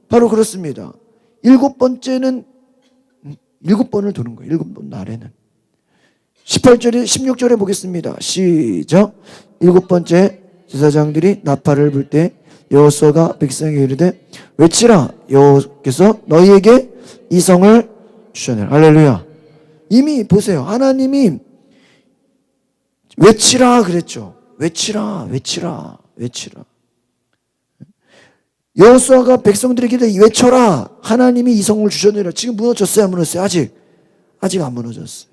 Speaker 2: 바로 그렇습니다. 7번째는 7번을 도는 거예요. 7번 날에는. 18절에 16절에 보겠습니다. 시작. 7번째 제사장들이 나팔을 불 때 여호수아가 백성에게 이르되 외치라 여호와께서 너희에게 이 성을 주셨느니라. 할렐루야. 이미 보세요. 하나님이 외치라 그랬죠. 외치라. 여호수아가 백성들에게 외쳐라. 하나님이 이 성을 주셨느니라. 지금 무너졌어요, 안 무너졌어요? 아직 안 무너졌어요.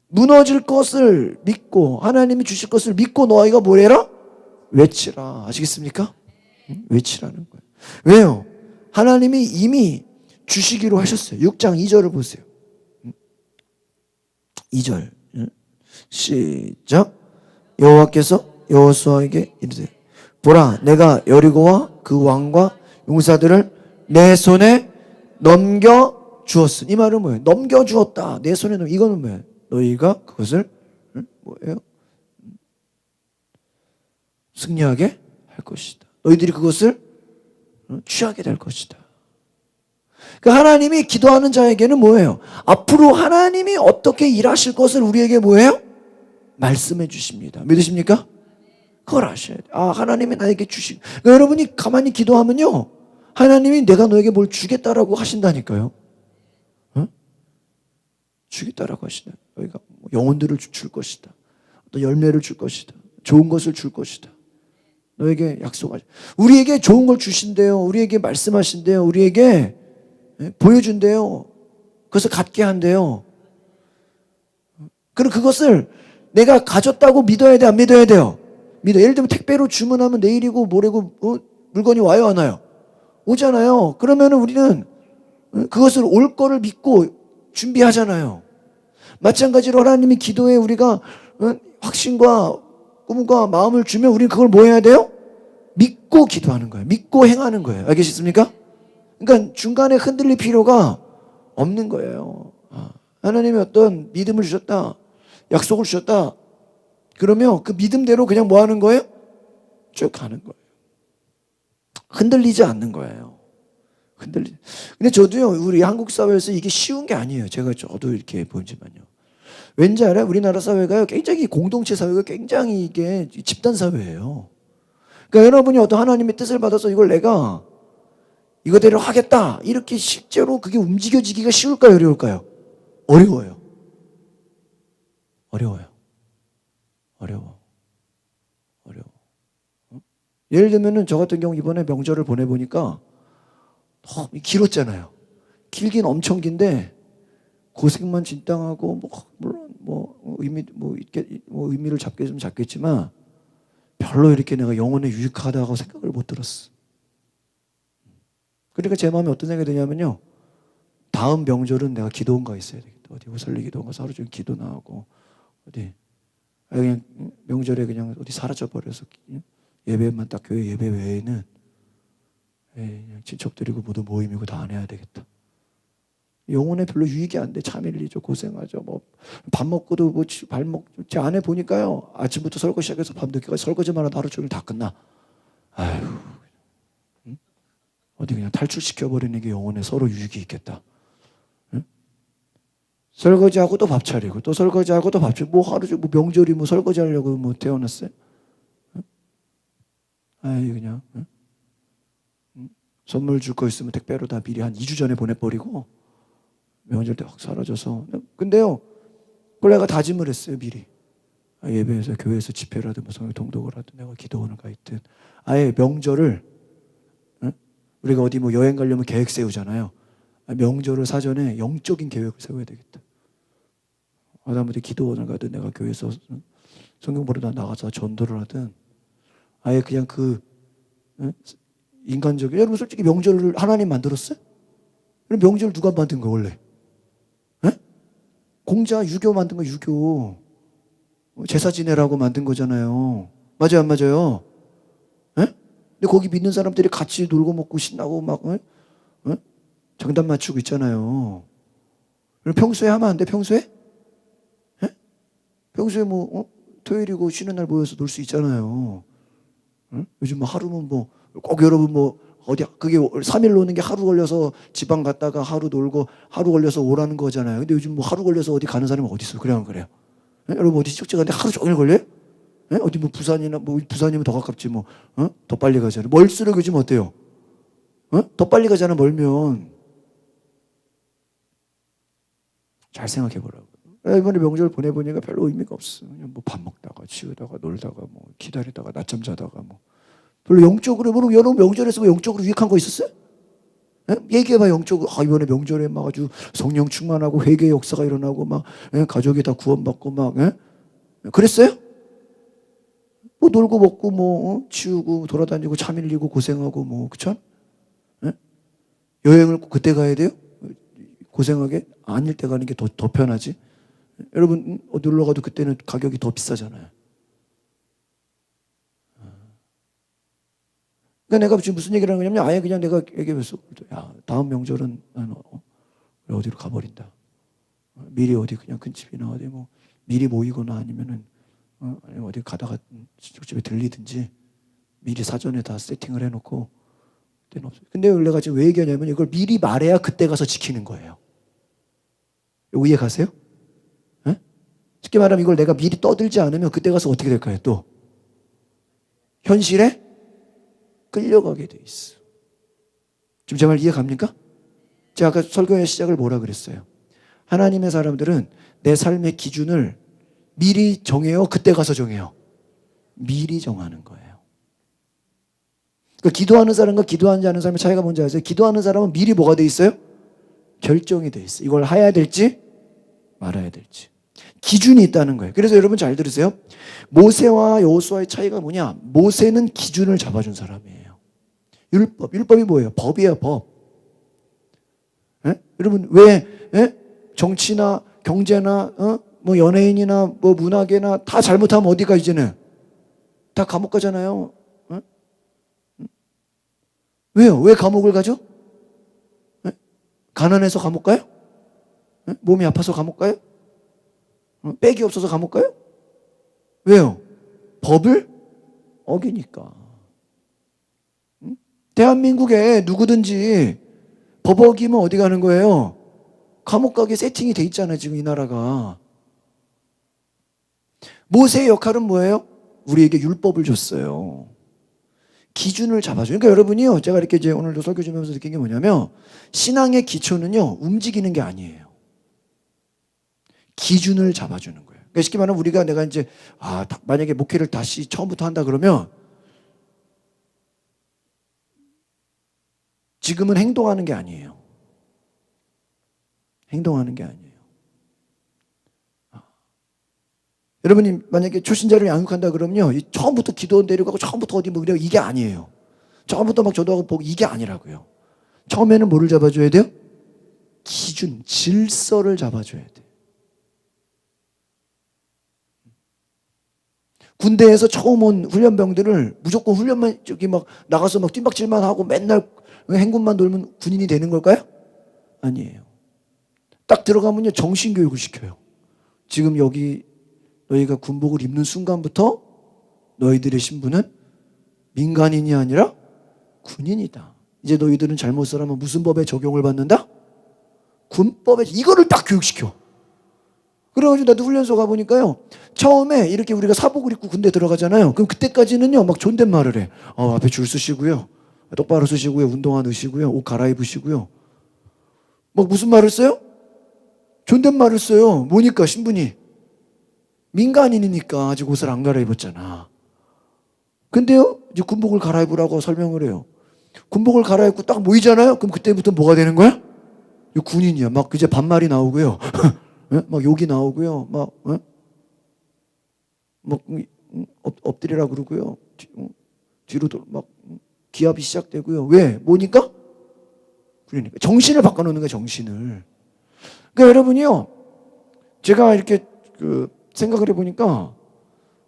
Speaker 2: 무너질 것을 믿고 하나님이 주실 것을 믿고 너희가 뭐래라? 외치라. 아시겠습니까? 외치라는 거예요. 왜요? 하나님이 이미 주시기로 하셨어요. 6장 2절을 보세요. 2절 시작. 여호와께서 여호수아에게 이르되 보라 내가 여리고와 그 왕과 용사들을 내 손에 넘겨 주었으니. 이 말은 뭐예요? 넘겨 주었다. 내 손에 이거는 뭐예요? 너희가 그것을 뭐예요? 승리하게 할 것이다. 너희들이 그것을 취하게 될 것이다. 그러니까 하나님이 기도하는 자에게는 뭐예요? 앞으로 하나님이 어떻게 일하실 것을 우리에게 뭐예요? 말씀해 주십니다. 믿으십니까? 그걸 아셔야 돼요. 아, 하나님이 나에게 그러니까 여러분이 가만히 기도하면요, 하나님이 내가 너에게 뭘 주겠다라고 하신다니까요. 주겠다라고 하시다. 너희가 영혼들을 줄 것이다. 또 열매를 줄 것이다. 좋은 것을 줄 것이다. 너에게 약속하시. 우리에게 좋은 걸 주신대요. 우리에게 말씀하신대요. 우리에게 보여준대요. 그것을 갖게 한대요. 그럼 그것을 내가 가졌다고 믿어야 돼, 안 믿어야 돼요? 믿어. 예를 들면 택배로 주문하면 내일이고 모레고 물건이 와요, 안 와요? 오잖아요. 그러면 우리는 그것을 올 거를 믿고 준비하잖아요. 마찬가지로 하나님이 기도에 우리가 확신과 꿈과 마음을 주면 우리는 그걸 뭐 해야 돼요? 믿고 기도하는 거예요. 믿고 행하는 거예요. 알겠습니까? 그러니까 중간에 흔들릴 필요가 없는 거예요. 하나님이 어떤 믿음을 주셨다, 약속을 주셨다, 그러면 그 믿음대로 그냥 뭐 하는 거예요? 쭉 가는 거예요. 흔들리지 않는 거예요. 근데 저도요, 우리 한국 사회에서 이게 쉬운 게 아니에요. 저도 이렇게 보지만요. 왠지 알아요? 우리나라 사회가요, 굉장히 공동체 사회가 굉장히 이게 집단 사회예요. 그러니까 여러분이 어떤 하나님의 뜻을 받아서 이걸 내가 이거대로 하겠다, 이렇게 실제로 그게 움직여지기가 쉬울까요? 어려울까요? 어려워요. 예를 들면은 저 같은 경우 이번에 명절을 보내보니까 너무 길었잖아요. 길긴 엄청 긴데 고생만 진땅하고 물론 의미를 잡게 좀 잡겠지만 별로 이렇게 내가 영혼에 유익하다고 생각을 못 들었어. 그러니까 제 마음에 어떤 생각이 드냐면요, 다음 명절은 내가 기도원가 있어야 되겠다. 어디 우설리 기도원 가서 하루 종일 기도나 하고, 어디 그냥 명절에 그냥 어디 사라져 버려서 예배만 딱 교회 예배 외에는 그냥 친척들이고 모두 모임이고 다 안 해야 되겠다. 영혼에 별로 유익이 안 돼. 차 밀리죠. 고생하죠. 밥 먹고도 제 아내 보니까요, 아침부터 설거지 시작해서 밤늦게까지 설거지만 해도 하루 종일 다 끝나. 아휴, 어디 그냥 탈출시켜버리는 게 영혼에 서로 유익이 있겠다. 응? 설거지하고 또 밥 차리고 또 설거지하고 또 밥 차리고 하루 종일 명절이 설거지 하려고 태어났어요? 응? 아이 그냥 응? 선물 줄 거 있으면 택배로 다 미리 한 2주 전에 보내버리고 명절 때 확 사라져서. 근데요, 그걸 내가 다짐을 했어요. 미리 예배에서 교회에서 집회라든 성경 통독을 하든 내가 기도원을 가 있든 아예 명절을, 우리가 어디 여행 가려면 계획 세우잖아요. 명절을 사전에 영적인 계획을 세워야 되겠다. 하다못해 기도원을 가든 내가 교회에서 성경 보러다 나가서 전도를 하든 아예 그냥 인간적인. 여러분 솔직히 명절을 하나님 만들었어요? 그럼 명절 누가 만든 거예요 원래? 공자 유교 만든 거. 유교 제사 지내라고 만든 거잖아요. 맞아요, 안 맞아요? 근데 거기 믿는 사람들이 같이 놀고 먹고 신나고 장단 맞추고 있잖아요. 평소에 하면 안 돼? 평소에? 평소에 토요일이고 쉬는 날 모여서 놀 수 있잖아요. 요즘 하루면 꼭 여러분 어디 그게 3일 노는 게 하루 걸려서 지방 갔다가 하루 놀고 하루 걸려서 오라는 거잖아요. 근데 요즘 하루 걸려서 어디 가는 사람은 어디 있어요? 그래요, 안 그래요? 여러분 어디 축제 가는데 하루 종일 걸려요? 어디 부산이나 부산이면 더 가깝지 더 빨리 가잖아요. 멀수록 요즘 어때요? 더 빨리 가잖아. 멀면. 잘 생각해 보라고. 이번에 명절 보내보니까 별로 의미가 없어. 그냥 밥 먹다가 치우다가 놀다가 기다리다가 낮잠 자다가 별로 영적으로, 여러분 명절에서 뭐 영적으로 유익한 거 있었어요? 예? 얘기해봐, 영적으로. 이번에 명절에 막 아주 성령 충만하고 회개의 역사가 일어나고 막, 예? 가족이 다 구원받고 막, 예? 그랬어요? 뭐 놀고 먹고 뭐, 치우고 돌아다니고 차 밀리고 고생하고 뭐, 그쵸? 예? 여행을 꼭 그때 가야 돼요? 고생하게? 아닐 때 가는 게 더 편하지? 여러분, 어디 놀러 가도 그때는 가격이 더 비싸잖아요. 그러니까 내가 지금 무슨 얘기를 하는 거냐면, 아예 그냥 내가 얘기했어. 야, 다음 명절은 나는 어디로 가버린다. 미리 어디 그냥 큰 집이나 어디 뭐 미리 모이거나 아니면은 아니면 어디 가다가 집에 들리든지 미리 사전에 다 세팅을 해놓고 때는 없어요. 근데 내가 지금 왜 얘기하냐면 이걸 미리 말해야 그때 가서 지키는 거예요. 이거 이해 가세요? 네? 쉽게 말하면 이걸 내가 미리 떠들지 않으면 그때 가서 어떻게 될까요? 또 현실에 끌려가게 돼 있어. 지금 제 말 이해 갑니까? 제가 아까 설교의 시작을 뭐라 그랬어요? 하나님의 사람들은 내 삶의 기준을 미리 정해요? 그때 가서 정해요? 미리 정하는 거예요. 그러니까 기도하는 사람과 기도하지 않는 사람의 차이가 뭔지 아세요? 기도하는 사람은 미리 뭐가 돼 있어요? 결정이 돼 있어요. 이걸 해야 될지 말아야 될지. 기준이 있다는 거예요. 그래서 여러분 잘 들으세요. 모세와 여호수아의 차이가 뭐냐? 모세는 기준을 잡아준 사람이에요. 율법이 뭐예요? 법이에요, 법. 예? 여러분 왜 정치나 경제나 뭐 연예인이나 뭐 문화계나 다 잘못하면 어디가 이제는 다 감옥 가잖아요. 예? 왜요? 왜 감옥을 가죠? 예? 가난해서 감옥 가요? 예? 몸이 아파서 감옥 가요? 빽이 없어서 감옥 가요? 왜요? 법을 어기니까. 대한민국에 누구든지 법 어기면 어디 가는 거예요? 감옥 가게 세팅이 돼 있잖아요, 지금 이 나라가. 모세의 역할은 뭐예요? 우리에게 율법을 줬어요. 기준을 잡아줘요. 그러니까 여러분이요, 제가 이렇게 이제 오늘도 설교 좀 하면서 느낀 게 뭐냐면, 신앙의 기초는요, 움직이는 게 아니에요. 기준을 잡아주는 거예요. 그러니까 쉽게 말하면 내가 이제, 만약에 목회를 다시 처음부터 한다 그러면, 지금은 행동하는 게 아니에요. 행동하는 게 아니에요. 여러분이 만약에 초신자를 양육한다 그러면요, 처음부터 기도원 데리고 가고 처음부터 어디 뭐 이게 아니에요. 처음부터 막 전도하고 보고 이게 아니라고요. 처음에는 뭐를 잡아줘야 돼요? 기준, 질서를 잡아줘야 돼. 군대에서 처음 온 훈련병들을 무조건 훈련만 막 나가서 막 뜀박질만 하고 맨날 행군만 돌면 군인이 되는 걸까요? 아니에요. 딱 들어가면요, 정신교육을 시켜요. 지금 여기 너희가 군복을 입는 순간부터 너희들의 신분은 민간인이 아니라 군인이다. 이제 너희들은 잘못 살아면 무슨 법에 적용을 받는다? 군법에. 이거를 딱 교육시켜. 그래가지고 나도 훈련소 가보니까요, 처음에 이렇게 우리가 사복을 입고 군대 들어가잖아요. 그럼 그때까지는요, 막 존댓말을 해. 앞에 줄 서시고요, 똑바로 서시고요, 운동화 넣으시고요, 옷 갈아입으시고요. 막 무슨 말을 써요? 존댓말을 써요. 뭐니까 신분이 민간인이니까 아직 옷을 안 갈아입었잖아. 근데요, 이제 군복을 갈아입으라고 설명을 해요. 군복을 갈아입고 딱 모이잖아요. 그럼 그때부터 뭐가 되는 거야? 군인이야. 막 이제 반말이 나오고요. 막 욕이 나오고요. 막 엎드리라 그러고요. 뒤로 막 기합이 시작되고요. 왜? 뭐니까? 그러니까 정신을 바꿔놓는 거예요. 정신을. 그러니까 여러분이요, 제가 이렇게 생각을 해보니까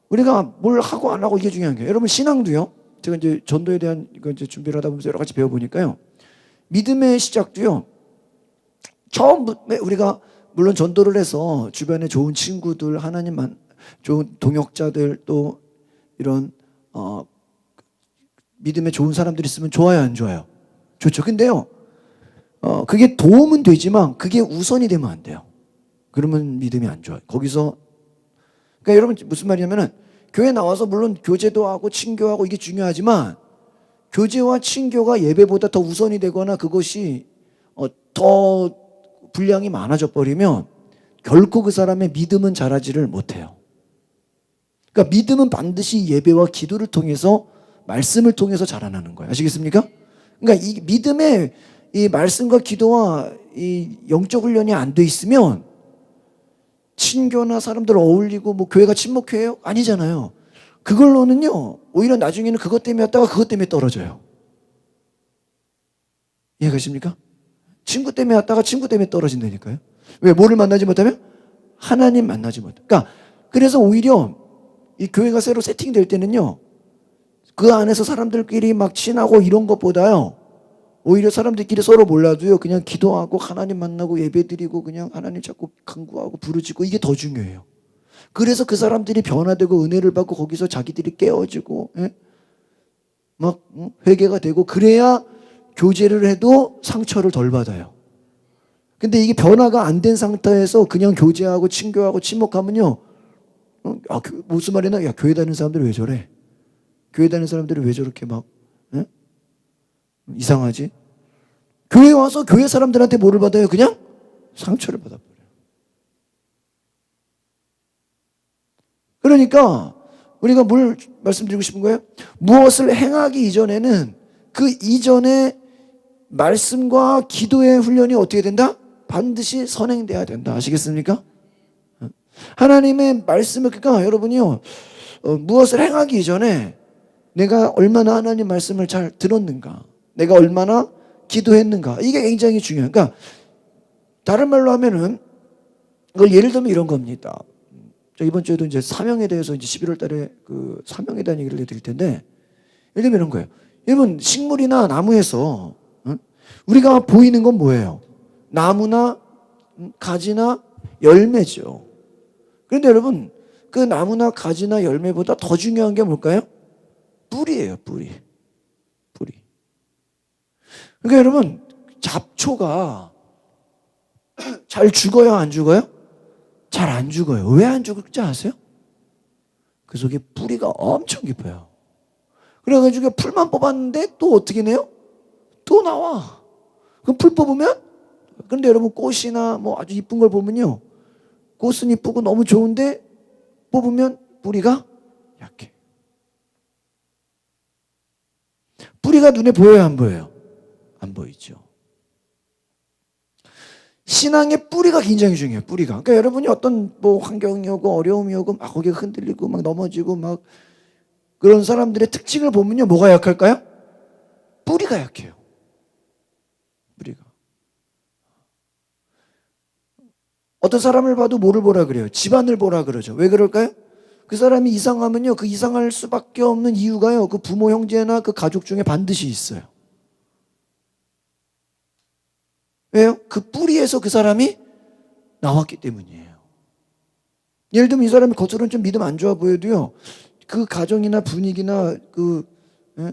Speaker 2: 우리가 뭘 하고 안 하고 이게 중요한 게, 여러분 신앙도요, 제가 이제 전도에 대한 이거 이제 준비를 하다 보면서 여러 가지 배워보니까요, 믿음의 시작도요, 처음부터 우리가 물론 전도를 해서 주변에 좋은 친구들, 하나님만 좋은 동역자들, 또 이런 믿음에 좋은 사람들이 있으면 좋아요, 안 좋아요? 좋죠. 근데요, 그게 도움은 되지만 그게 우선이 되면 안 돼요. 그러면 믿음이 안 좋아요. 거기서, 그러니까 여러분 무슨 말이냐면은, 교회 나와서 물론 교제도 하고 친교하고 이게 중요하지만, 교제와 친교가 예배보다 더 우선이 되거나 그것이 더 분량이 많아져 버리면 결코 그 사람의 믿음은 자라지를 못해요. 그러니까 믿음은 반드시 예배와 기도를 통해서 말씀을 통해서 자라나는 거예요. 아시겠습니까? 그러니까 이 믿음의 이 말씀과 기도와 이 영적 훈련이 안 돼 있으면 친교나 사람들 어울리고 뭐 교회가 친목회예요? 아니잖아요. 그걸로는요, 오히려 나중에는 그것 때문에 왔다가 그것 때문에 떨어져요. 이해가십니까? 친구 때문에 왔다가 친구 때문에 떨어진다니까요. 왜? 뭐를 만나지 못하면? 하나님 만나지 못해. 그러니까 그래서 오히려 이 교회가 새로 세팅될 때는요, 그 안에서 사람들끼리 막 친하고 이런 것보다요, 오히려 사람들끼리 서로 몰라도요, 그냥 기도하고 하나님 만나고 예배드리고 그냥 하나님 자꾸 간구하고 부르짖고 이게 더 중요해요. 그래서 그 사람들이 변화되고 은혜를 받고 거기서 자기들이 깨어지고, 예? 막 회개가 되고 그래야 교제를 해도 상처를 덜 받아요. 근데 이게 변화가 안 된 상태에서 그냥 교제하고 친교하고 친목하면요, 무슨 말이나, 야, 교회 다니는 사람들이 왜 저래? 교회 다니는 사람들이 왜 저렇게 막, 예? 이상하지? 교회 와서 교회 사람들한테 뭐를 받아요? 그냥 상처를 받아버려요. 그러니까 우리가 뭘 말씀드리고 싶은 거예요? 무엇을 행하기 이전에는 그 이전에 말씀과 기도의 훈련이 어떻게 된다? 반드시 선행돼야 된다. 아시겠습니까? 하나님의 말씀을, 그러니까 여러분이요, 무엇을 행하기 이전에 내가 얼마나 하나님 말씀을 잘 들었는가, 내가 얼마나 기도했는가, 이게 굉장히 중요해요. 그러니까 다른 말로 하면은 그걸 예를 들면 이런 겁니다. 저 이번 주에도 이제 사명에 대해서 이제 11월 달에 그 사명에 대한 얘기를 해드릴 텐데, 예를 들면 이런 거예요. 여러분, 식물이나 나무에서 우리가 보이는 건 뭐예요? 나무나 가지나 열매죠. 그런데 여러분, 그 나무나 가지나 열매보다 더 중요한 게 뭘까요? 뿌리예요, 뿌리. 뿌리. 그러니까 여러분, 잡초가 잘 죽어요, 안 죽어요? 잘 안 죽어요. 왜 안 죽을지 아세요? 그 속에 뿌리가 엄청 깊어요. 그래가지고 풀만 뽑았는데 또 어떻게 내요? 또 나와. 그럼 풀 뽑으면? 근데 여러분, 꽃이나 뭐 아주 이쁜 걸 보면요, 꽃은 이쁘고 너무 좋은데 뽑으면 뿌리가 약해. 뿌리가 눈에 보여요, 안 보여요? 안 보이죠. 신앙의 뿌리가 굉장히 중요해요. 뿌리가. 그러니까 여러분이 어떤 뭐 환경이 오고 어려움이 오고 막 거기가 흔들리고 막 넘어지고 막 그런 사람들의 특징을 보면요, 뭐가 약할까요? 뿌리가 약해요. 뿌리가. 어떤 사람을 봐도 뭐를 보라 그래요? 집안을 보라 그러죠. 왜 그럴까요? 그 사람이 이상하면요, 그 이상할 수밖에 없는 이유가요, 그 부모 형제나 그 가족 중에 반드시 있어요. 왜요? 그 뿌리에서 그 사람이 나왔기 때문이에요. 예를 들면 이 사람이 겉으로는 좀 믿음 안 좋아 보여도요, 그 가정이나 분위기나 그, 예?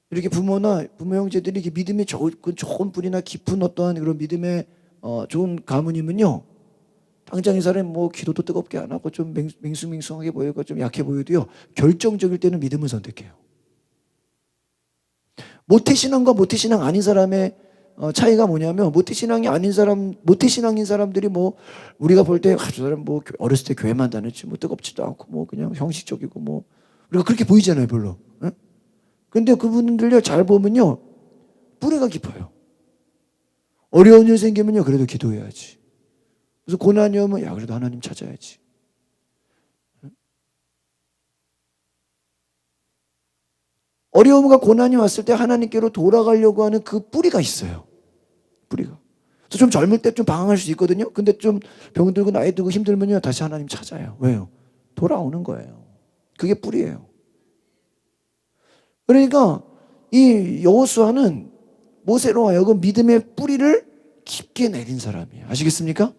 Speaker 2: 이렇게 부모나 부모 형제들이 이렇게 믿음이 좋은 뿌리나 깊은 어떠한 그런 믿음의 좋은 가문이면요, 당장 이 사람이 뭐 기도도 뜨겁게 안 하고 좀 맹숭맹숭하게 보이고 좀 약해 보여도요, 결정적일 때는 믿음을 선택해요. 모태신앙과 모태신앙 아닌 사람의 차이가 뭐냐면, 모태신앙인 사람들이 뭐 우리가 볼 때 저 사람 뭐 어렸을 때 교회만 다녔지 뭐 뜨겁지도 않고 뭐 그냥 형식적이고 뭐 우리가 그렇게 보이잖아요, 별로. 예? 근데 그분들요, 잘 보면요, 뿌리가 깊어요. 어려운 일 생기면요, 그래도 기도해야지. 그래서 고난이 오면, 야, 그래도 하나님 찾아야지. 어려움과 고난이 왔을 때 하나님께로 돌아가려고 하는 그 뿌리가 있어요. 뿌리가. 그래서 좀 젊을 때 좀 방황할 수 있거든요. 근데 좀 병들고 나이 들고 힘들면요, 다시 하나님 찾아요. 왜요? 돌아오는 거예요. 그게 뿌리예요. 그러니까 이 여호수아는 모세로 하여금 믿음의 뿌리를 깊게 내린 사람이에요. 아시겠습니까?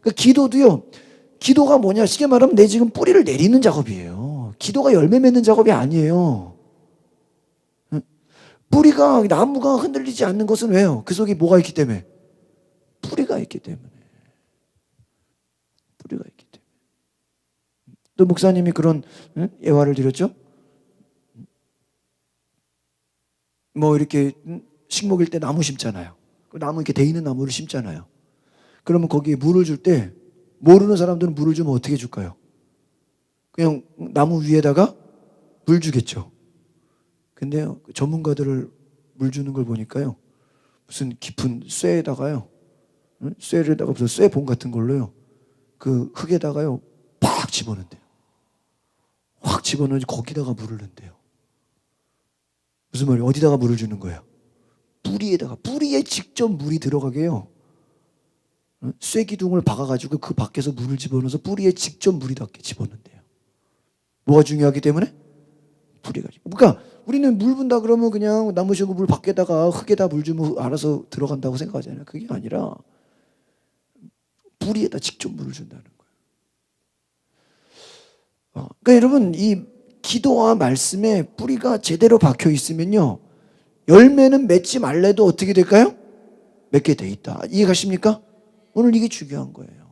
Speaker 2: 그러니까 기도도요, 기도가 뭐냐, 쉽게 말하면 내 지금 뿌리를 내리는 작업이에요. 기도가 열매 맺는 작업이 아니에요. 뿌리가, 나무가 흔들리지 않는 것은 왜요? 그 속에 뭐가 있기 때문에? 뿌리가 있기 때문에. 뿌리가 있기 때문에. 또 목사님이 그런 예화를 드렸죠? 뭐 이렇게 식목일 때 나무 심잖아요. 그 나무 이렇게 돼 있는 나무를 심잖아요. 그러면 거기에 물을 줄 때 모르는 사람들은 물을 주면 어떻게 줄까요? 그냥 나무 위에다가 물 주겠죠. 근데요, 그 전문가들을 물 주는 걸 보니까요, 무슨 깊은 쇠에다가요, 쇠에다가 무슨 쇠봉 같은 걸로요, 그 흙에다가요 팍 집어넣는대요. 확 집어넣으니 거기다가 물을 넣는데요. 무슨 말이에요? 어디다가 물을 주는 거예요? 뿌리에다가, 뿌리에 직접 물이 들어가게요, 쇠기둥을 박아가지고 그 밖에서 물을 집어넣어서 뿌리에 직접 물이 닿게 집어넣는대요. 뭐가 중요하기 때문에? 뿌리가. 그러니까 우리는 물 분다 그러면 그냥 나무 심고 물 밖에다가 흙에다 물 주면 알아서 들어간다고 생각하잖아요. 그게 아니라 뿌리에다 직접 물을 준다는 거예요. 그러니까 여러분, 이 기도와 말씀에 뿌리가 제대로 박혀 있으면요, 열매는 맺지 말래도 어떻게 될까요? 맺게 돼 있다. 이해가십니까? 오늘 이게 중요한 거예요.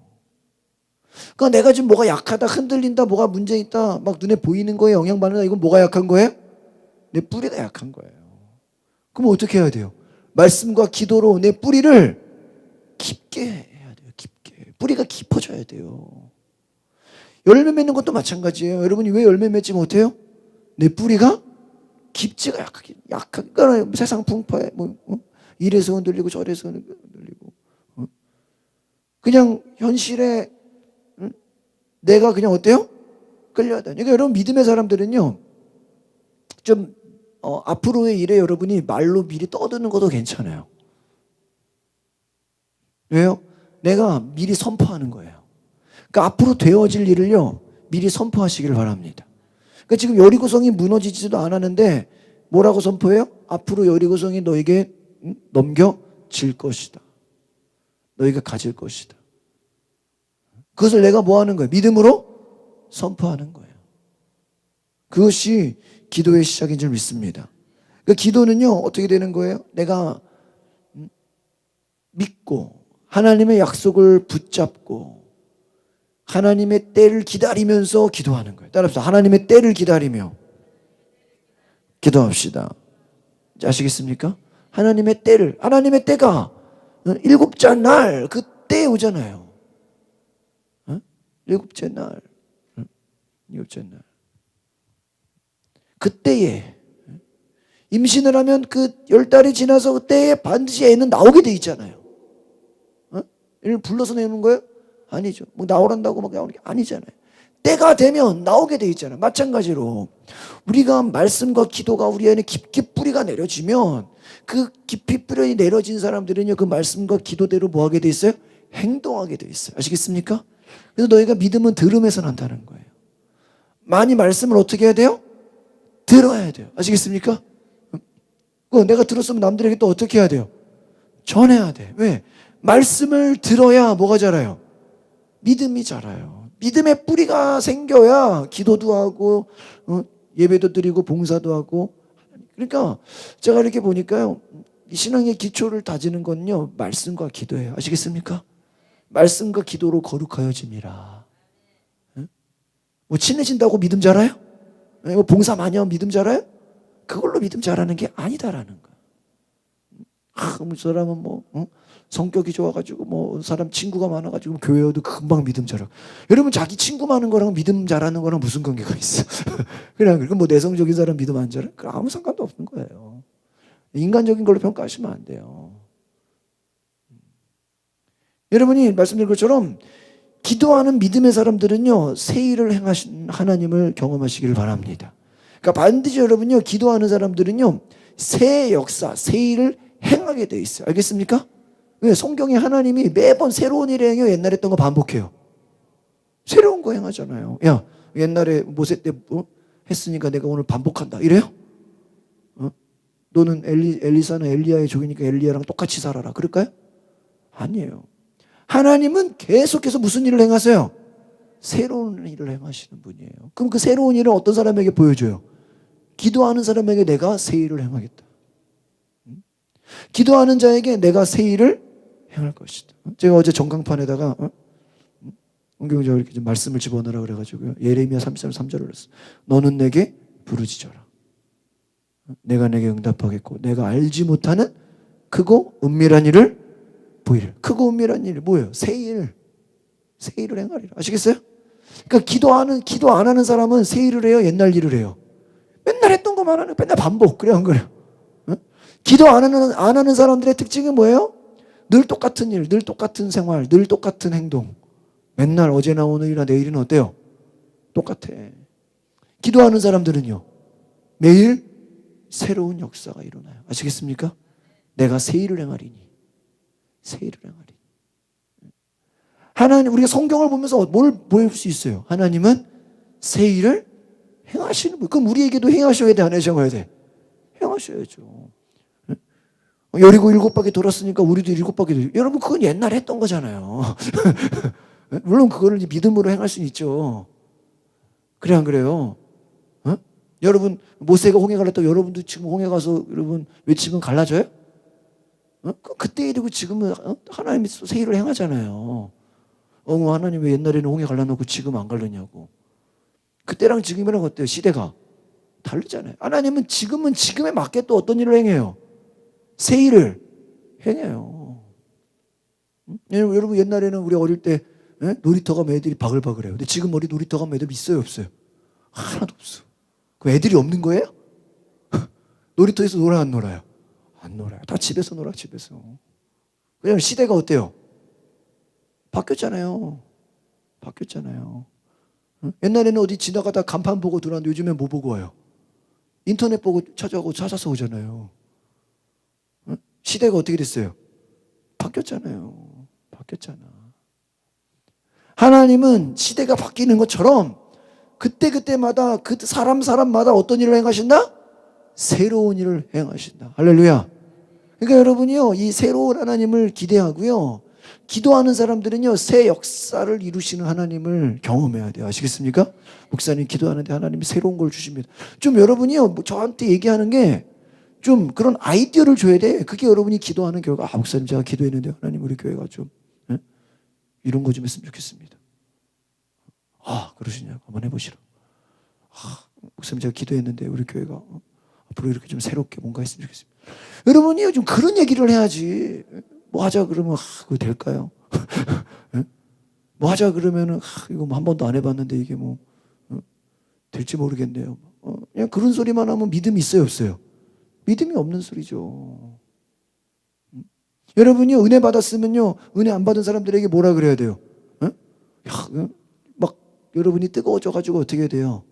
Speaker 2: 그러니까 내가 지금 뭐가 약하다, 흔들린다, 뭐가 문제 있다, 막 눈에 보이는 거에 영향받는다. 이건 뭐가 약한 거예요? 내 뿌리가 약한 거예요. 그럼 어떻게 해야 돼요? 말씀과 기도로 내 뿌리를 깊게 해야 돼요. 깊게. 뿌리가 깊어져야 돼요. 열매 맺는 것도 마찬가지예요. 여러분이 왜 열매 맺지 못해요? 내 뿌리가 깊지가 약하게. 그러니까 세상 풍파에 이래서 흔들리고 저래서 흔들리고, 그냥 현실에 내가 그냥 어때요? 끌려다녀. 그러니까 여러분, 믿음의 사람들은요, 좀 앞으로의 일에 여러분이 말로 미리 떠드는 것도 괜찮아요. 왜요? 내가 미리 선포하는 거예요. 그러니까 앞으로 되어질 일을요, 미리 선포하시기를 바랍니다. 그러니까 지금 여리고성이 무너지지도 않았는데 뭐라고 선포해요? 앞으로 여리고성이 너에게 넘겨질 것이다. 너희가 가질 것이다. 그것을 내가 뭐 하는 거예요? 믿음으로 선포하는 거예요. 그것이 기도의 시작인 줄 믿습니다. 그러니까 기도는요, 어떻게 되는 거예요? 내가 믿고 하나님의 약속을 붙잡고 하나님의 때를 기다리면서 기도하는 거예요. 따라합시다. 하나님의 때를 기다리며 기도합시다. 아시겠습니까? 하나님의 때를, 하나님의 때가 일곱째 날 그 때에 오잖아요. 일곱째 날, 일곱째 날. 그때에 임신을 하면 그 10달이 지나서 그때에 반드시 애는 나오게 돼 있잖아요. 애를 불러서 내는 거예요? 아니죠. 뭐 나오란다고 막 나오는 게 아니잖아요. 때가 되면 나오게 돼 있잖아요. 마찬가지로 우리가 말씀과 기도가 우리 안에 깊게 뿌리가 내려지면 그 깊이 뿌리 내려진 사람들은요, 그 말씀과 기도대로 뭐 하게 돼 있어요? 행동하게 돼 있어요. 아시겠습니까? 그래서 너희가 믿음은 들음에서 난다는 거예요. 많이 말씀을 어떻게 해야 돼요? 들어야 돼요. 아시겠습니까? 내가 들었으면 남들에게 또 어떻게 해야 돼요? 전해야 돼. 왜? 말씀을 들어야 뭐가 자라요? 믿음이 자라요. 믿음의 뿌리가 생겨야 기도도 하고 예배도 드리고 봉사도 하고. 그러니까 제가 이렇게 보니까요, 이 신앙의 기초를 다지는 건요, 말씀과 기도예요. 아시겠습니까? 말씀과 기도로 거룩하여짐이라. 뭐 친해진다고 믿음 자라요? 뭐 봉사 많이 하면 믿음 자라요? 그걸로 믿음 자라는 게 아니다라는 거야. 저 사람은 성격이 좋아가지고 사람 친구가 많아가지고 교회 와도 금방 믿음 자라. 여러분, 자기 친구 많은 거랑 믿음 자라는 거랑 무슨 관계가 있어? 그냥 내성적인 사람 믿음 안 자라? 그 아무 상관도 없는 거예요. 인간적인 걸로 평가하시면 안 돼요. 여러분이 말씀드린 것처럼 기도하는 믿음의 사람들은요, 새 일을 행하신 하나님을 경험하시기를 바랍니다. 그러니까 반드시 여러분요, 기도하는 사람들은요, 새 역사, 새 일을 행하게 돼 있어요. 알겠습니까? 왜? 성경에 하나님이 매번 새로운 일을 행해요. 옛날에 했던 거 반복해요. 새로운 거 행하잖아요. 야, 옛날에 모세 때 했으니까 내가 오늘 반복한다. 이래요? 너는 엘리사는 엘리야의 종이니까 엘리야랑 똑같이 살아라. 그럴까요? 아니에요. 하나님은 계속해서 무슨 일을 행하세요? 새로운 일을 행하시는 분이에요. 그럼 그 새로운 일을 어떤 사람에게 보여줘요? 기도하는 사람에게 내가 새 일을 행하겠다. 기도하는 자에게 내가 새 일을 행할 것이다. 제가 어제 전광판에다가 성경적으로 이렇게 좀 말씀을 집어넣으라 그래가지고요, 예레미야 33절 3절을 했어요. 너는 내게 부르짖어라. 내가 내게 응답하겠고 내가 알지 못하는 크고 은밀한 일을 보이리라. 크고 은밀한 일이 뭐예요? 새 일. 새 일을 행하리라. 아시겠어요? 그러니까 기도 안 하는 사람은 새 일을 해요? 옛날 일을 해요? 맨날 했던 거 조금 안 하는, 맨날 반복. 그래, 안 그래요? 어? 기도 안 하는 사람들의 특징은 뭐예요? 늘 똑같은 일, 늘 똑같은 생활, 늘 똑같은 행동. 맨날 어제나 오늘이나 내일은 어때요? 똑같아. 기도하는 사람들은요, 매일 새로운 역사가 일어나요. 아시겠습니까? 내가 새 일을 행하리니. 새 일을 행하리니. 하나님, 우리가 성경을 보면서 뭘 볼 수 있어요? 하나님은 새 일을 행하시는 분. 그럼 우리에게도 행하셔야 돼, 안 하셔야 돼? 행하셔야죠. 여리고 7바퀴 돌았으니까 우리도 7바퀴. 여러분, 그건 옛날에 했던 거잖아요. 물론 그거를 믿음으로 행할 수는 있죠. 그래, 안 그래요? 어? 여러분, 모세가 홍해 갈랐다고 여러분도 지금 홍해 가서 여러분 외치면 갈라져요? 그때 일이고 지금은 하나님이 새 일을 행하잖아요. 하나님 왜 옛날에는 홍해 갈라놓고 지금 안 갈르냐고. 그때랑 지금이랑 어때요? 시대가 다르잖아요. 하나님은 지금은 지금에 맞게 또 어떤 일을 행해요? 새 일을 행해요. 여러분, 옛날에는 우리 어릴 때 놀이터 가면 애들이 바글바글해요. 근데 지금 우리 놀이터 가면 애들 있어요, 없어요? 하나도 없어. 그 애들이 없는 거예요? 놀이터에서 놀아요, 안 놀아요? 안 놀아요. 다 집에서 놀아, 집에서. 왜냐면 시대가 어때요? 바뀌었잖아요. 바뀌었잖아요. 옛날에는 어디 지나가다 간판 보고 들어왔는데 요즘엔 뭐 보고 와요? 인터넷 보고 찾아서 오잖아요. 시대가 어떻게 됐어요? 바뀌었잖아요. 바뀌었잖아. 하나님은 시대가 바뀌는 것처럼 그때마다 그 사람마다 어떤 일을 행하신다? 새로운 일을 행하신다. 할렐루야. 그러니까 여러분이요, 이 새로운 하나님을 기대하고요, 기도하는 사람들은요, 새 역사를 이루시는 하나님을 경험해야 돼요. 아시겠습니까? 목사님 기도하는데 하나님이 새로운 걸 주십니다. 좀 여러분이요, 저한테 얘기하는 게 좀 그런 아이디어를 줘야 돼. 그게 여러분이 기도하는 결과, 목사님 제가 기도했는데 하나님 우리 교회가 좀 이런 거 좀 했으면 좋겠습니다. 그러시냐고 한번 해보시라. 목사님 제가 기도했는데 우리 교회가 앞으로 이렇게 좀 새롭게 뭔가 했으면 좋겠습니다. 여러분이 좀 그런 얘기를 해야지. 뭐 하자 그러면 그거 될까요? 뭐 하자 그러면은 이거 뭐 한 번도 안 해봤는데 이게 뭐 될지 모르겠네요. 그냥 그런 소리만 하면 믿음이 있어요, 없어요? 믿음이 없는 소리죠. 여러분이 은혜 받았으면요, 은혜 안 받은 사람들에게 뭐라 그래야 돼요? 막 여러분이 뜨거워져가지고 어떻게 해야 돼요?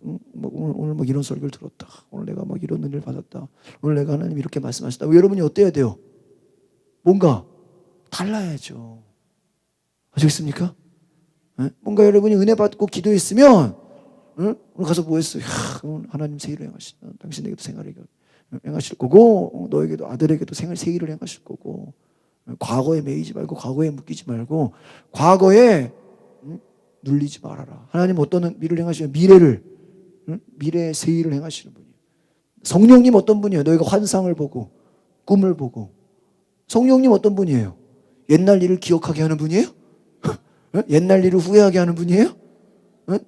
Speaker 2: 오늘 막 이런 설교를 들었다. 오늘 내가 막 이런 은혜를 받았다. 오늘 내가 하나님 이렇게 말씀하셨다. 여러분이 어때야 돼요? 뭔가 달라야죠. 아시겠습니까? 뭔가 여러분이 은혜 받고 기도했으면 오늘 가서 뭐 했어요? 하나님 새 일을 행하신다. 당신에게도 생활을 행하실 거고 너에게도 아들에게도 새 일을 행하실 거고 과거에 매이지 말고 과거에 묶이지 말고 과거에 눌리지 말아라. 하나님 어떤 일을 행하시면 미래의 새 일을 행하시는 분이에요. 성령님 어떤 분이에요? 너희가 환상을 보고 꿈을 보고. 성령님 어떤 분이에요? 옛날 일을 기억하게 하는 분이에요? 옛날 일을 후회하게 하는 분이에요?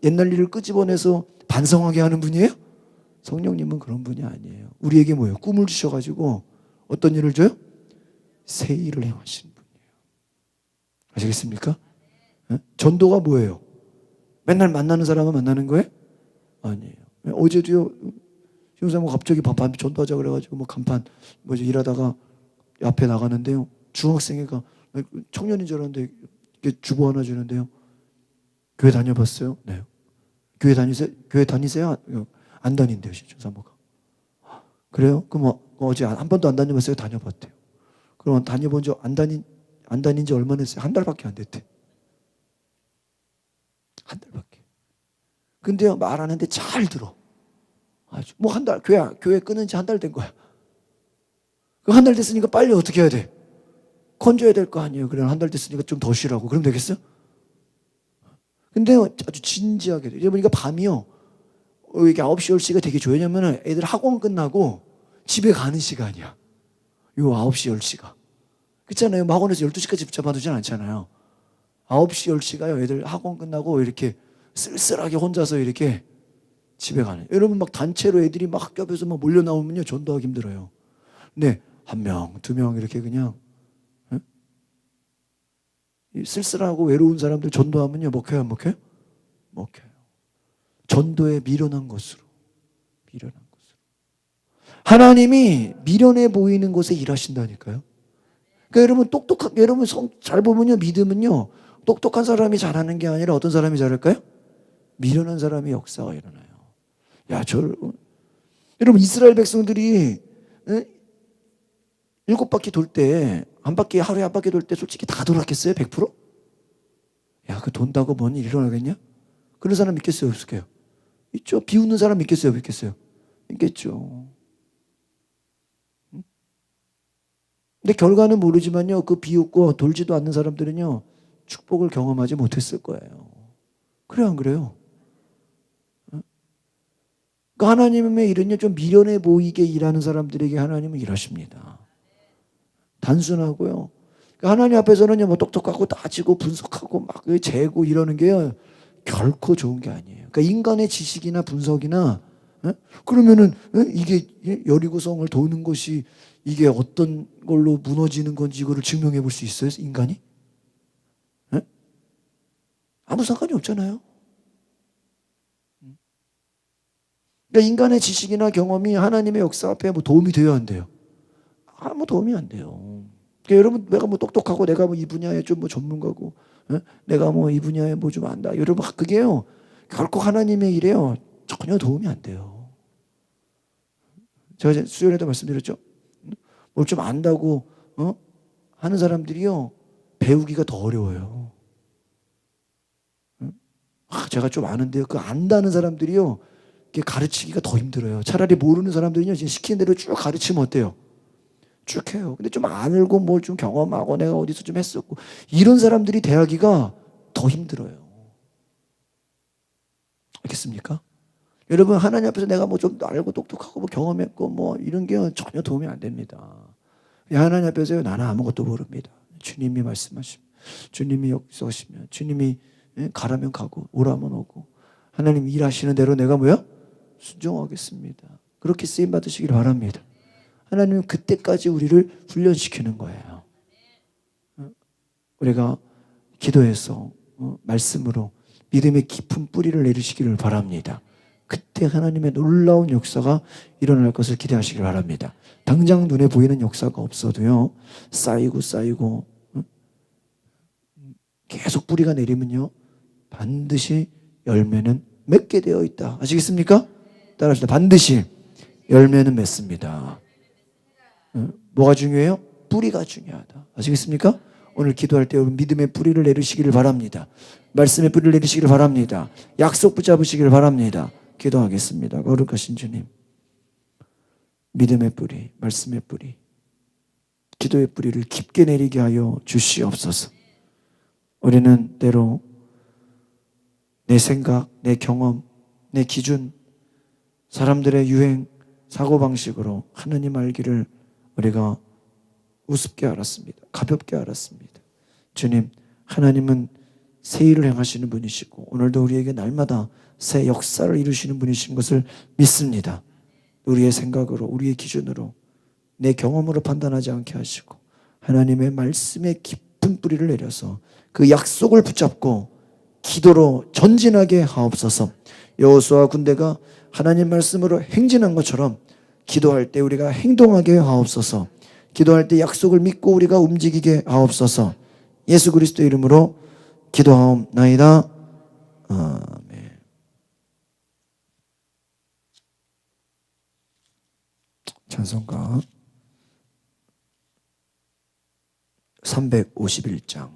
Speaker 2: 옛날 일을 끄집어내서 반성하게 하는 분이에요? 성령님은 그런 분이 아니에요. 우리에게 뭐예요? 꿈을 주셔가지고 어떤 일을 줘요? 새 일을 행하시는 분이에요. 아시겠습니까? 전도가 뭐예요? 맨날 만나는 사람은 만나는 거예요? 아니에요. 어제도요, 형사님 갑자기 밤 전도하자 그래가지고 뭐 간판 일하다가 앞에 나가는데요, 중학생애가 청년인 줄 알았는데 이렇게 주보 하나 주는데요. 교회 다녀봤어요? 네. 교회 다니세요? 교회 다니세요? 안 다닌대요, 사모가. 그래요? 그럼 어제 한 번도 안 다녀봤어요? 다녀봤대요. 그럼 다녀본 지 안 다닌 지 얼마나 됐어요? 한 달밖에 안 됐대. 한 달밖에. 근데요, 말하는데 잘 들어. 아주 뭐 한 달, 교회 끊은 지 한 달 된 거야. 그 한 달 됐으니까 빨리 어떻게 해야 돼? 건져야 될 거 아니에요. 그래, 한 달 됐으니까 좀 더 쉬라고. 그럼 되겠어요? 근데 아주 진지하게 돼. 여러분, 밤이요, 이게 9시, 10시가 되게 좋아요. 왜냐면 애들 학원 끝나고 집에 가는 시간이야. 요 9시, 10시가. 그렇잖아요. 학원에서 12시까지 붙잡아두진 않잖아요. 9시, 10시가요, 애들 학원 끝나고 이렇게 쓸쓸하게 혼자서 이렇게 집에 가는. 여러분, 막 단체로 애들이 막 학교 앞에서 막 몰려 나오면요, 전도하기 힘들어요. 근데 한 명, 두 명 이렇게 그냥 쓸쓸하고 외로운 사람들 전도하면요, 먹혀요, 안 먹혀요? 먹혀요. 전도에 미련한 것으로. 하나님이 미련해 보이는 곳에 일하신다니까요. 그러니까 여러분 여러분 잘 보면요, 믿음은요, 똑똑한 사람이 잘하는 게 아니라 어떤 사람이 잘할까요? 미련한 사람이 역사가 일어나요. 여러분 이스라엘 백성들이 7바퀴 돌 때, 하루에 한 바퀴 돌 때 솔직히 다 돌았겠어요? 100%? 그 돈다고 뭔 일 일어나겠냐? 그런 사람 믿겠어요? 없을게요? 있죠. 비웃는 사람 믿겠어요? 믿겠어요? 있겠죠. 근데 결과는 모르지만요, 그 비웃고 돌지도 않는 사람들은요, 축복을 경험하지 못했을 거예요. 그래요, 안 그래요? 그 하나님의 일은요, 좀 미련해 보이게 일하는 사람들에게 하나님은 일하십니다. 단순하고요. 하나님 앞에서는요, 뭐 똑똑하고 따지고 분석하고 막 재고 이러는 게요, 결코 좋은 게 아니에요. 그러니까 인간의 지식이나 분석이나, 그러면은 이게 여리고성을 도는 것이 이게 어떤 걸로 무너지는 건지 이거를 증명해 볼 수 있어요, 인간이? 아무 상관이 없잖아요. 그러니까 인간의 지식이나 경험이 하나님의 역사 앞에 뭐 도움이 돼야 안 돼요? 아무 도움이 안 돼요. 그러니까 여러분, 내가 뭐 똑똑하고 내가 뭐 이 분야에 좀 뭐 전문가고, 내가 뭐 이 분야에 뭐 좀 안다. 여러분, 그게요, 결코 하나님의 일에요, 전혀 도움이 안 돼요. 제가 수요일에도 말씀드렸죠. 뭘 좀 안다고 하는 사람들이요, 배우기가 더 어려워요. 제가 좀 아는데요, 그 안다는 사람들이요, 가르치기가 더 힘들어요. 차라리 모르는 사람들은요, 시키는 대로 쭉 가르치면 어때요? 쭉 해요. 근데 좀 안 알고 뭘 좀 경험하고 내가 어디서 좀 했었고, 이런 사람들이 대하기가 더 힘들어요. 알겠습니까? 여러분, 하나님 앞에서 내가 뭐 좀 알고 똑똑하고 뭐 경험했고 뭐 이런 게 전혀 도움이 안 됩니다. 하나님 앞에서요, 나는 아무것도 모릅니다. 주님이 말씀하시면, 주님이 역사하시면, 주님이 가라면 가고 오라면 오고, 하나님 일하시는 대로 내가 뭐야? 순종하겠습니다. 그렇게 쓰임 받으시길 바랍니다. 하나님은 그때까지 우리를 훈련시키는 거예요. 우리가 기도해서 말씀으로 믿음의 깊은 뿌리를 내리시기를 바랍니다. 그때 하나님의 놀라운 역사가 일어날 것을 기대하시길 바랍니다. 당장 눈에 보이는 역사가 없어도요, 쌓이고 계속 뿌리가 내리면요, 반드시 열매는 맺게 되어 있다. 아시겠습니까? 따라합시다. 반드시 열매는 맺습니다. 뭐가 중요해요? 뿌리가 중요하다. 아시겠습니까? 오늘 기도할 때 여러분, 믿음의 뿌리를 내리시기를 바랍니다. 말씀의 뿌리를 내리시기를 바랍니다. 약속 붙잡으시기를 바랍니다. 기도하겠습니다. 거룩하신 주님, 믿음의 뿌리, 말씀의 뿌리, 기도의 뿌리를 깊게 내리게 하여 주시옵소서. 우리는 때로 내 생각, 내 경험, 내 기준, 사람들의 유행, 사고방식으로 하나님 알기를 우리가 우습게 알았습니다. 가볍게 알았습니다. 주님, 하나님은 새 일을 행하시는 분이시고 오늘도 우리에게 날마다 새 역사를 이루시는 분이신 것을 믿습니다. 우리의 생각으로, 우리의 기준으로, 내 경험으로 판단하지 않게 하시고 하나님의 말씀에 깊은 뿌리를 내려서 그 약속을 붙잡고 기도로 전진하게 하옵소서. 여호수아 군대가 하나님 말씀으로 행진한 것처럼 기도할 때 우리가 행동하게 하옵소서. 기도할 때 약속을 믿고 우리가 움직이게 하옵소서. 예수 그리스도의 이름으로 기도하옵나이다. 아멘. 찬송가 351장